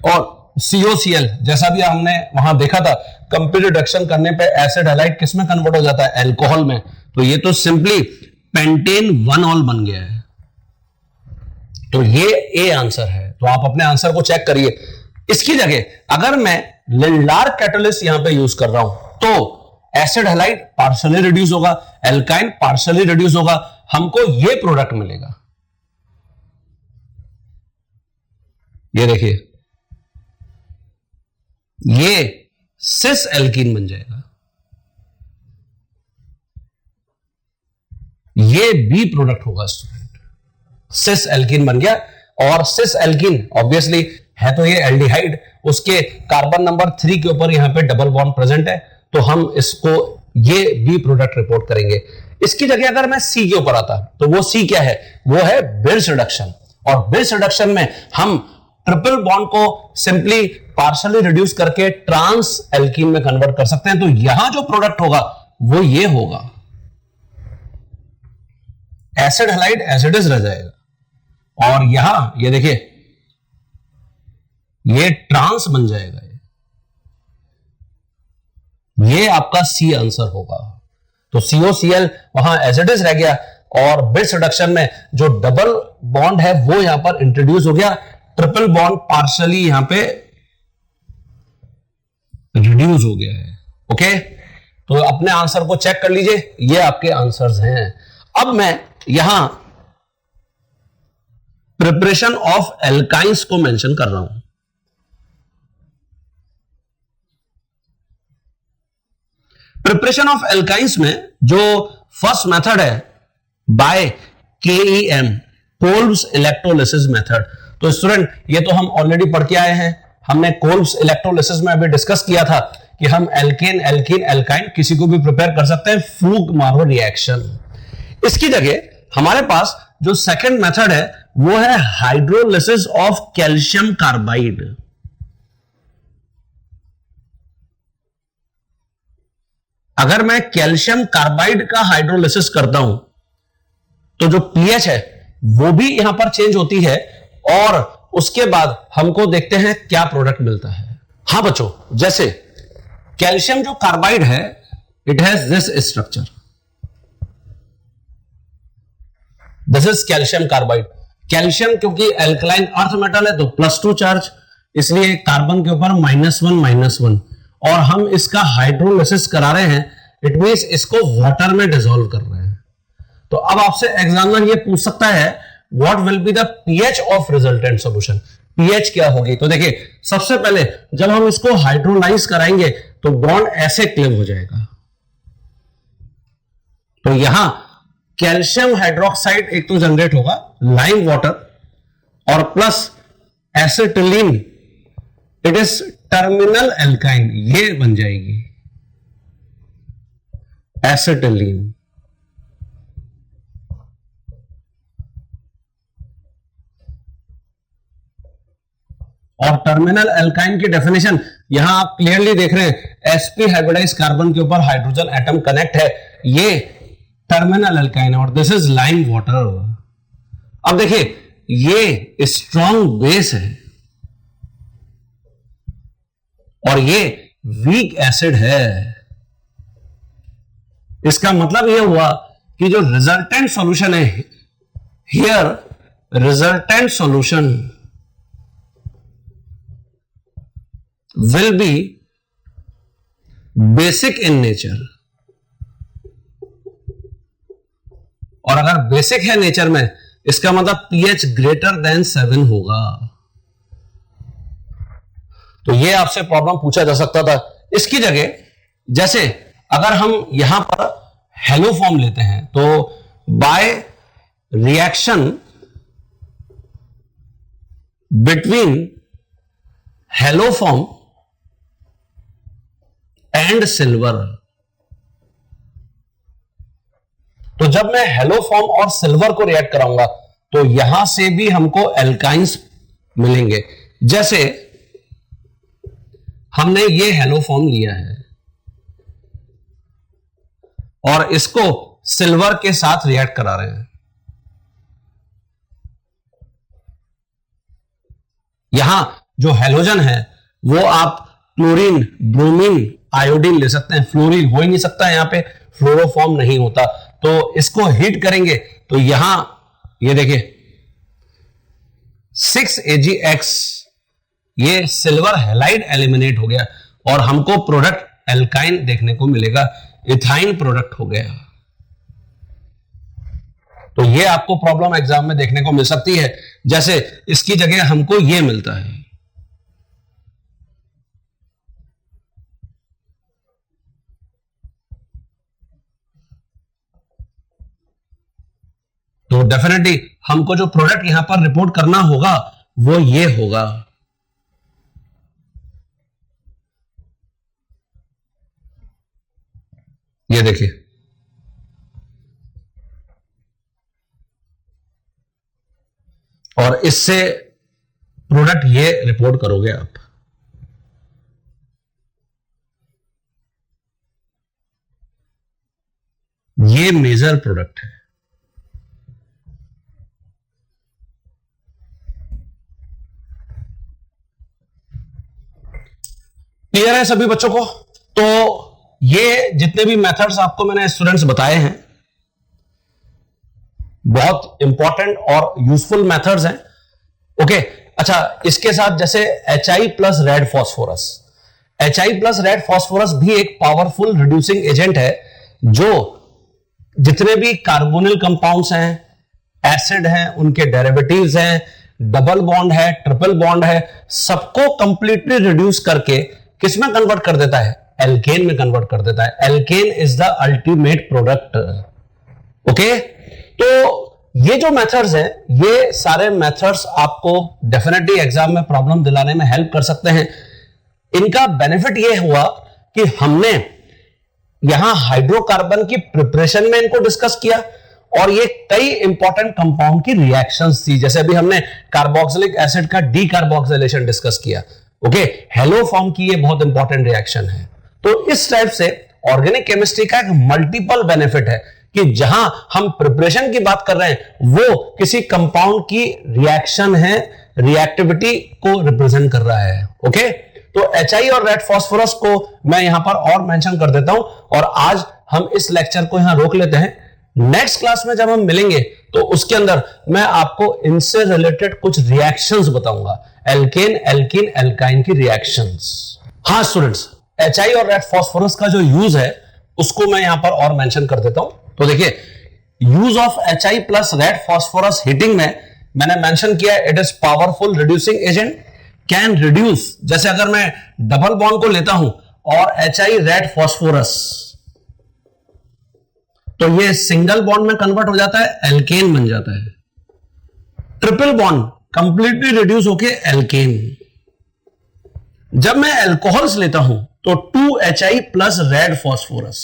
और COCl जैसा भी हमने वहां देखा था, कंप्लीट रिडक्शन करने पे एसिड हैलाइड किस में कन्वर्ट हो जाता है? अल्कोहल में। तो ये तो सिंपली पेंटेन 1 ऑल बन गया है। तो ये A आंसर है। तो आप अपने आंसर को चेक करिए। इसकी जगह अगर मैं लिंडार कैटलिस्ट यहां पे यूज कर रहा हूं तो एसिड हैलाइड पार्शियली रिड्यूस होगा, एल्काइन पार्शियली रिड्यूस होगा, हमको ये प्रोडक्ट मिलेगा। ये देखिए ये सिस एल्कीन बन जाएगा। ये B प्रोडक्ट होगा स्टूडेंट, सिस एल्कीन बन गया। और सिस एल्कीन ऑब्वियसली है तो ये एल्डिहाइड, उसके कार्बन नंबर 3 के ऊपर यहां पे डबल बॉन्ड प्रेजेंट है, तो हम इसको ये B प्रोडक्ट रिपोर्ट करेंगे। इसकी जगह अगर मैं C के ऊपर आता तो वो C क्या है? वो है बिर्च रिडक्शन। और बिर्च रिडक्शन में हम ट्रिपल बॉन्ड को सिंपली पार्शियली रिड्यूस करके ट्रांस एल्कीन में कन्वर्ट कर सकते हैं। तो यहां जो प्रोडक्ट होगा वो ये होगा, एसिड हैलाइड एसिडस रह जाएगा। और यहां ये देखिए ये ट्रांस बन जाएगा। ये आपका C आंसर होगा। तो COCl वहां एसिडस रह गया और बिर्च रिडक्शन में जो डबल बॉन्ड है वो यहां पर इंट्रोड्यूस हो गया, ट्रिपल बॉन्ड पार्शियली यहां पे रिड्यूस हो गया है। ओके, तो अपने आंसर को चेक कर लीजिए, ये आपके आंसर्स हैं। अब मैं यहां प्रिपरेशन ऑफ एल्काइंस को मेंशन कर रहा हूं। प्रिपरेशन ऑफ एल्काइंस में जो फर्स्ट मेथड है by KEM, Kolbe's electrolysis method. तो स्टूडेंट ये तो हम ऑलरेडी पढ़ के आए हैं, हमने कोल्ब्स इलेक्ट्रोलिसिस में अभी डिस्कस किया था कि हम एल्केन, एल्कीन, एल्काइन किसी को भी प्रिपेयर कर सकते हैं फूग-मारो रिएक्शन। इसकी जगह हमारे पास जो सेकंड मेथड है वो है हाइड्रोलिसिस ऑफ कैल्शियम कार्बाइड। अगर मैं कैल्शियम कार्बाइड का हाइड्रोलिसिस करता हूं तो जो पीएच है वो भी यहां पर चेंज होती है और उसके बाद हमको देखते हैं क्या प्रोडक्ट मिलता है। हां बच्चों, जैसे कैल्शियम जो कार्बाइड है it has this structure, this is calcium carbide. Calcium क्योंकि एल्कलाइन अर्थ मेटल है तो +2 चार्ज, इसलिए कार्बन के ऊपर -1 और हम इसका हाइड्रोलिसिस करा रहे हैं, इट मींस इसको वाटर में डिसॉल्व कर रहे हैं। तो अब आपसे एग्जामिनर ये पूछ सकता है what will be the pH of resultant solution, pH क्या होगी। तो देखिए सबसे पहले जब हम इसको हाइड्रोलाइज कराएंगे तो बॉन्ड ऐसे क्लेव हो जाएगा। तो यहां कैल्शियम हाइड्रोक्साइड एक तो जनरेट होगा लाइम वाटर और plus acetylene, it is terminal alkyne, ये बन जाएगी एसिटिलीन। और टर्मिनल एल्काइन की डेफिनेशन यहां आप क्लियरली देख रहे हैं, sp हाइब्रिडाइज कार्बन के ऊपर हाइड्रोजन एटम कनेक्ट है, ये टर्मिनल एल्काइन है और दिस इज लाइम वाटर। अब देखिए ये स्ट्रॉन्ग बेस है और ये वीक एसिड है। इसका मतलब यह हुआ कि जो रिजल्टेंट सॉल्यूशन है here, resultant solution will be basic in nature। और अगर बेसिक है नेचर में इसका मतलब pH ग्रेटर देन 7 होगा। तो ये आपसे प्रॉब्लम पूछा जा सकता था। इसकी जगह जैसे अगर हम यहां पर हेलो फॉर्म लेते हैं तो by reaction between hello form and silver, तो जब मैं हेलो फॉर्म और सिल्वर को रिएक्ट कराऊंगा तो यहां से भी हमको एल्काइंस मिलेंगे। जैसे हमने ये हेलो फॉर्म लिया है और इसको सिल्वर के साथ रिएक्ट करा रहे हैं, यहां जो हेलोजन है वो आप क्लोरीन, ब्रोमीन, आयोडीन ले सकते हैं, फ्लोरीन हो ही नहीं सकता, यहां पे फ्लोरोफॉर्म नहीं होता। तो इसको हीट करेंगे तो यहां ये देखिए 6AgX, ये सिल्वर हैलाइड एलिमिनेट हो गया और हमको प्रोडक्ट एल्काइन देखने को मिलेगा, इथाइन प्रोडक्ट हो गया। तो ये आपको प्रॉब्लम एग्जाम में देखने को मिल सकती है। जैसे इसकी जगह हमको ये मिलता है, तो डेफिनेटली हमको जो प्रोडक्ट यहां पर रिपोर्ट करना होगा वो ये होगा। ये देखिए और इससे प्रोडक्ट ये रिपोर्ट करोगे आप। ये मेजर प्रोडक्ट है। क्लियर है सभी बच्चों को? तो ये जितने भी मेथड्स आपको मैंने स्टूडेंट्स बताए हैं बहुत इंपॉर्टेंट और यूजफुल मेथड्स हैं। ओके, अच्छा इसके साथ जैसे HI plus red phosphorus, HI plus red phosphorus भी एक पावरफुल रिड्यूसिंग एजेंट है जो जितने भी कार्बोनिल कंपाउंड्स हैं, एसिड हैं, उनके डेरिवेटिव्स हैं, डबल बॉन्ड है, ट्रिपल बॉन्ड है, सबको कंप्लीटली रिड्यूस करके किसमें कन्वर्ट कर देता है? एल्केन में कन्वर्ट कर देता है। Alkane is the ultimate product. Okay, तो ये जो मेथड्स हैं, ये सारे मेथड्स आपको डेफिनेटली एग्जाम में प्रॉब्लम दिलाने में हेल्प कर सकते हैं। इनका बेनिफिट ये हुआ कि हमने यहां हाइड्रोकार्बन की प्रिपरेशन में इनको डिस्कस किया और ये कई इंपॉर्टेंट कंपाउंड की रिएक्शंस थी, जैसे अभी हमने कार्बोक्सिलिक एसिड का डीकार्बोक्सिलेशन डिस्कस किया। ओके, हेलो फॉर्म की ये बहुत इंपॉर्टेंट रिएक्शन है। तो इस टाइप से ऑर्गेनिक केमिस्ट्री का एक मल्टीपल बेनिफिट है कि जहां हम प्रिपरेशन की बात कर रहे हैं वो किसी कंपाउंड की रिएक्शन है, रिएक्टिविटी को रिप्रेजेंट कर रहा है। ओके, तो HI और रेड फास्फोरस को मैं यहां पर और मेंशन कर देता हूं और आज हम इस लेक्चर को यहां रोक लेते हैं। नेक्स्ट क्लास में जब हम मिलेंगे तो उसके अंदर मैं आपको इनसे रिलेटेड कुछ रिएक्शंस बताऊंगा, एल्केन, एल्कीन, एल्काइन की रिएक्शंस। हाँ स्टूडेंट्स, HI और रेड फास्फोरस का जो यूज है उसको मैं यहां पर और मेंशन कर देता हूं। तो देखिए, use of HI plus red phosphorus heating में मैंने मेंशन किया है, it is powerful reducing agent, can reduce. जैसे अगर मैं डबल बॉन्ड को लेता हूं और HI रेड फास्फोरस, तो ये सिंगल बॉन्ड में कन्वर्ट हो जाता है, एल्केन बन जाता है। ट्रिपल बॉन्ड कंप्लीटली रिड्यूस होके एल्केन। जब मैं अल्कोहल्स लेता हूं तो 2HI प्लस रेड फास्फोरस,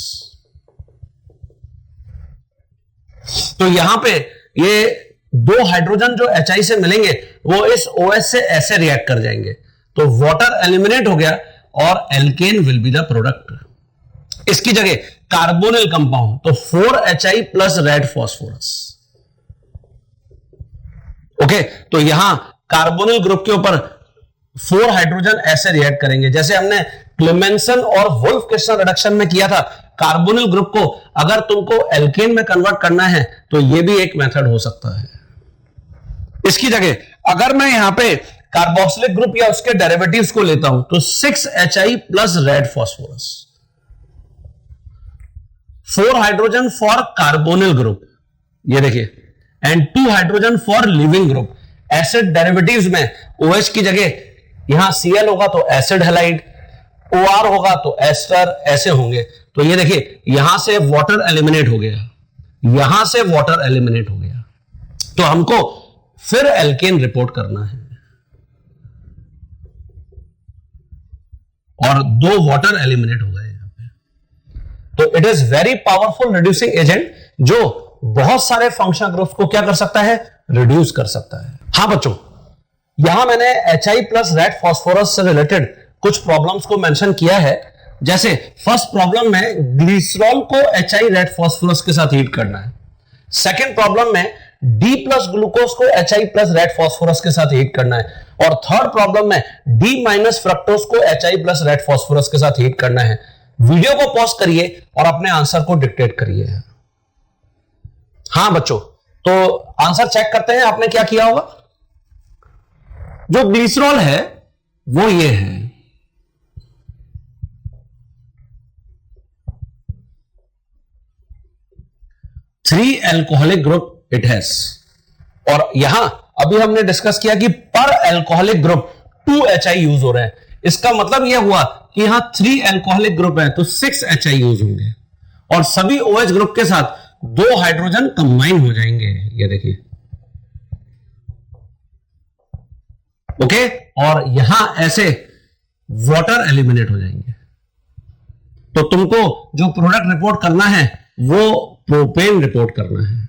तो यहां पे ये दो हाइड्रोजन जो HI से मिलेंगे वो इस OH से ऐसे रिएक्ट कर जाएंगे, तो वाटर एलिमिनेट हो गया और alkane will be the product. इसकी जगह कार्बोनिल कंपाउंड, तो 4HI plus red phosphorus. Okay, तो यहां कार्बोनिल ग्रुप के ऊपर 4 हाइड्रोजन ऐसे रिएक्ट करेंगे, जैसे हमने क्लेमेंसन और वुल्फ क्रिस्टल रिडक्शन में किया था। कार्बोनिल ग्रुप को अगर तुमको एल्केन में कन्वर्ट करना है तो यह भी एक मेथड हो सकता है। इसकी जगह अगर मैं यहां पे कार्बोक्सिलिक ग्रुप या उसके डेरिवेटिव्स को लेता हूं तो 6HI plus red phosphorus, 4 hydrogen for carbonyl group, ये देखिए, and 2 hydrogen for leaving group. Acid derivatives में OH की जगह यहां Cl होगा तो एसिड हैलाइड, OR होगा तो एस्टर, ऐसे होंगे। तो ये देखिए, यहां से वाटर एलिमिनेट हो गया, यहां से वाटर एलिमिनेट हो गया, तो हमको फिर एल्केन रिपोर्ट करना है और 2 वाटर एलिमिनेट हो गए यहां पे। तो it is very powerful reducing agent जो बहुत सारे फंक्शनल ग्रुप्स को क्या कर सकता है? रिड्यूस कर सकता है। हाँ बच्चों, यहां मैंने HI प्लस रेड फास्फोरस से रिलेटेड कुछ प्रॉब्लम्स को मेंशन किया है। जैसे फर्स्ट प्रॉब्लम में ग्लिसरॉल को HI रेड फास्फोरस के साथ हीट करना है। सेकेंड प्रॉब्लम में D प्लस ग्लूकोज को HI प्लस रेड फास्फोरस के साथ हीट करना है। और थर्ड प्रॉब्लम में D माइनस फ्रक्टोज को HI प्लस रेड फास्फोरस के साथ हीट करना है। वीडियो को पॉज करिए और अपने आंसर को डिक्टेट करिए। हाँ बच्चों, तो आंसर चेक करते हैं आपने क्या किया होगा। जो ग्लिसरॉल है वो ये है, three alcoholic group it has. और यहां अभी हमने डिस्कस किया कि पर एल्कोहलिक ग्रुप 2HI यूज हो रहे हैं। इसका मतलब यह हुआ कि यहां 3 एल्कोहलिक ग्रुप है तो 6HI यूज होंगे और सभी OH ग्रुप के साथ 2 हाइड्रोजन कंबाइन हो जाएंगे, ये देखिए। ओके, और यहां ऐसे वाटर एलिमिनेट हो जाएंगे। तो तुमको जो प्रोडक्ट रिपोर्ट करना है वो प्रोपेन रिपोर्ट करना है।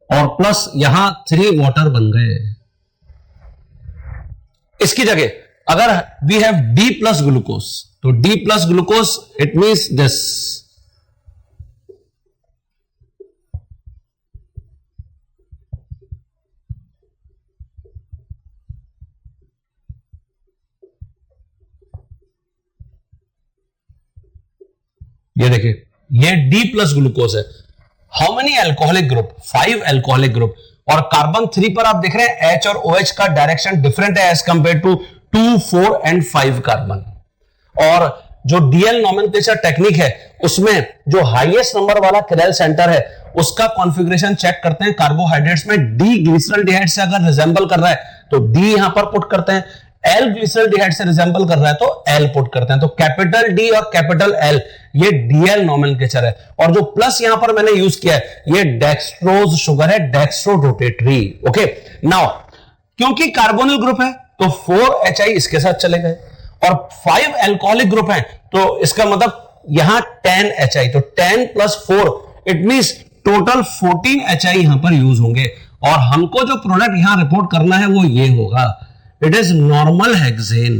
और प्लस यहां 3 वाटर बन गए। इसकी जगह अगर we have D plus glucose, तो D plus glucose it means this, ये देखिए, ये D प्लस ग्लूकोज है। How many alcoholic group? 5 alcoholic group. और कार्बन 3 पर आप देख रहे हैं H और OH का डायरेक्शन डिफरेंट है as compare to 2, 4 and 5 carbon. और जो डीएल नोमेनक्लेचर टेक्निक है उसमें जो हाईएस्ट नंबर वाला किरल सेंटर है उसका कॉन्फ़िगरेशन चेक करते हैं कार्बोहाइड्रेट्स में। डी ग्लिसरॉल्डिहाइड से अगर रिजेंबल कर रहा है तो डी यहां पर पुट करते हैं, एल ग्लिसरॉल्डिहाइड से रिजेंबल कर रहा है तो एल पुट करते हैं। तो कैपिटल डी और कैपिटल एल ये डीएल नोमेनक्लेचर है। और जो प्लस यहां पर मैंने यूज किया है ये डेक्सट्रोज शुगर है, डेक्स्ट्रो रोटेटरी। ओके, नाउ क्योंकि कार्बोनिल ग्रुप है तो 4HI इसके साथ चले गए और 5 एल्कोहलिक ग्रुप है तो इसका मतलब यहां 10HI, तो 10 plus 4 it means total 14HI यहां पर यूज होंगे। और हमको जो प्रोडक्ट यहां रिपोर्ट करना है वो ये होगा, इट इज नॉर्मल हेक्सेन।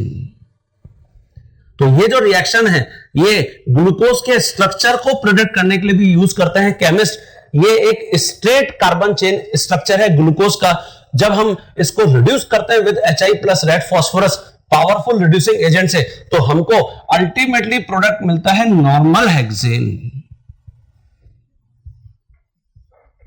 तो ये जो रिएक्शन है ये ग्लूकोज के स्ट्रक्चर को प्रिडिक्ट करने के लिए भी यूज करते हैं केमिस्ट। ये एक स्ट्रेट कार्बन चेन स्ट्रक्चर है ग्लूकोज का। जब हम इसको रिड्यूस करते हैं with HI plus red phosphorus powerful reducing agent से तो हमको अल्टीमेटली प्रोडक्ट मिलता है नॉर्मल हेक्सेन।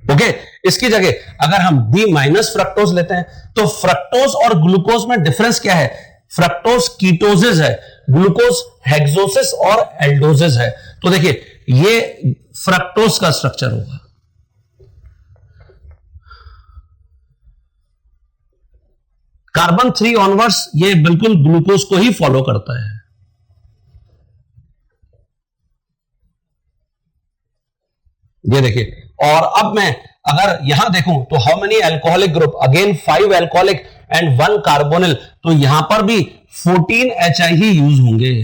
ओके, इसकी जगह अगर हम D माइनस फ्रक्टोज लेते हैं तो फ्रक्टोज और ग्लूकोज में डिफरेंस क्या है? फ्रक्टोज कीटोसिस है, ग्लूकोज हेक्सोसिस और एल्डोसिस है। तो देखिए ये फ्रक्टोज का स्ट्रक्चर होगा। कार्बन 3 ऑनवर्ड्स ये बिल्कुल ग्लूकोज को ही फॉलो करता है। ये देखिए, और अब मैं अगर यहां देखूं तो how many alcoholic group, again 5 alcoholic and 1 carbonyl, तो यहां पर भी 14HI ही यूज होंगे,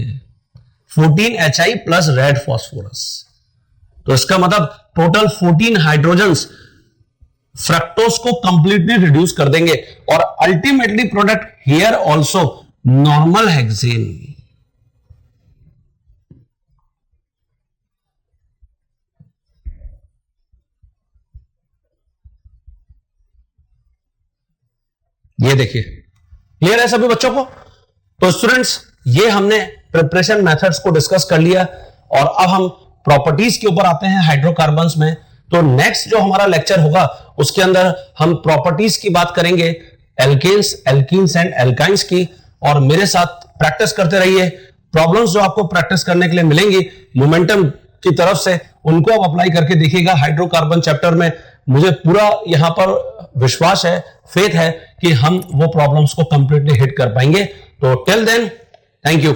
14HI प्लस रेड फास्फोरस। तो इसका मतलब टोटल 14 हाइड्रोजन्स फ्रक्टोज को कंप्लीटली रिड्यूस कर देंगे और ultimately product here also normal hexane. ये देखिए, क्लियर है सभी बच्चों को? तो स्टूडेंट्स ये हमने प्रिपरेशन मेथड्स को डिस्कस कर लिया और अब हम प्रॉपर्टीज के ऊपर आते हैं हाइड्रोकार्बन्स में। तो नेक्स्ट जो हमारा लेक्चर होगा उसके अंदर हम प्रॉपर्टीज की बात करेंगे, एल्केन्स, एल्कीन्स एंड एल्काइंस की। और मेरे साथ प्रैक्टिस करते रहिए। प्रॉब्लम्स जो आपको प्रैक्टिस करने के लिए मिलेंगी मोमेंटम की तरफ से, उनको आप अप्लाई करके देखिएगा हाइड्रोकार्बन चैप्टर में। मुझे पूरा यहां पर विश्वास है, फेथ है कि हम वो प्रॉब्लम्स को कंप्लीटली हिट कर पाएंगे। तो टिल देन, थैंक यू।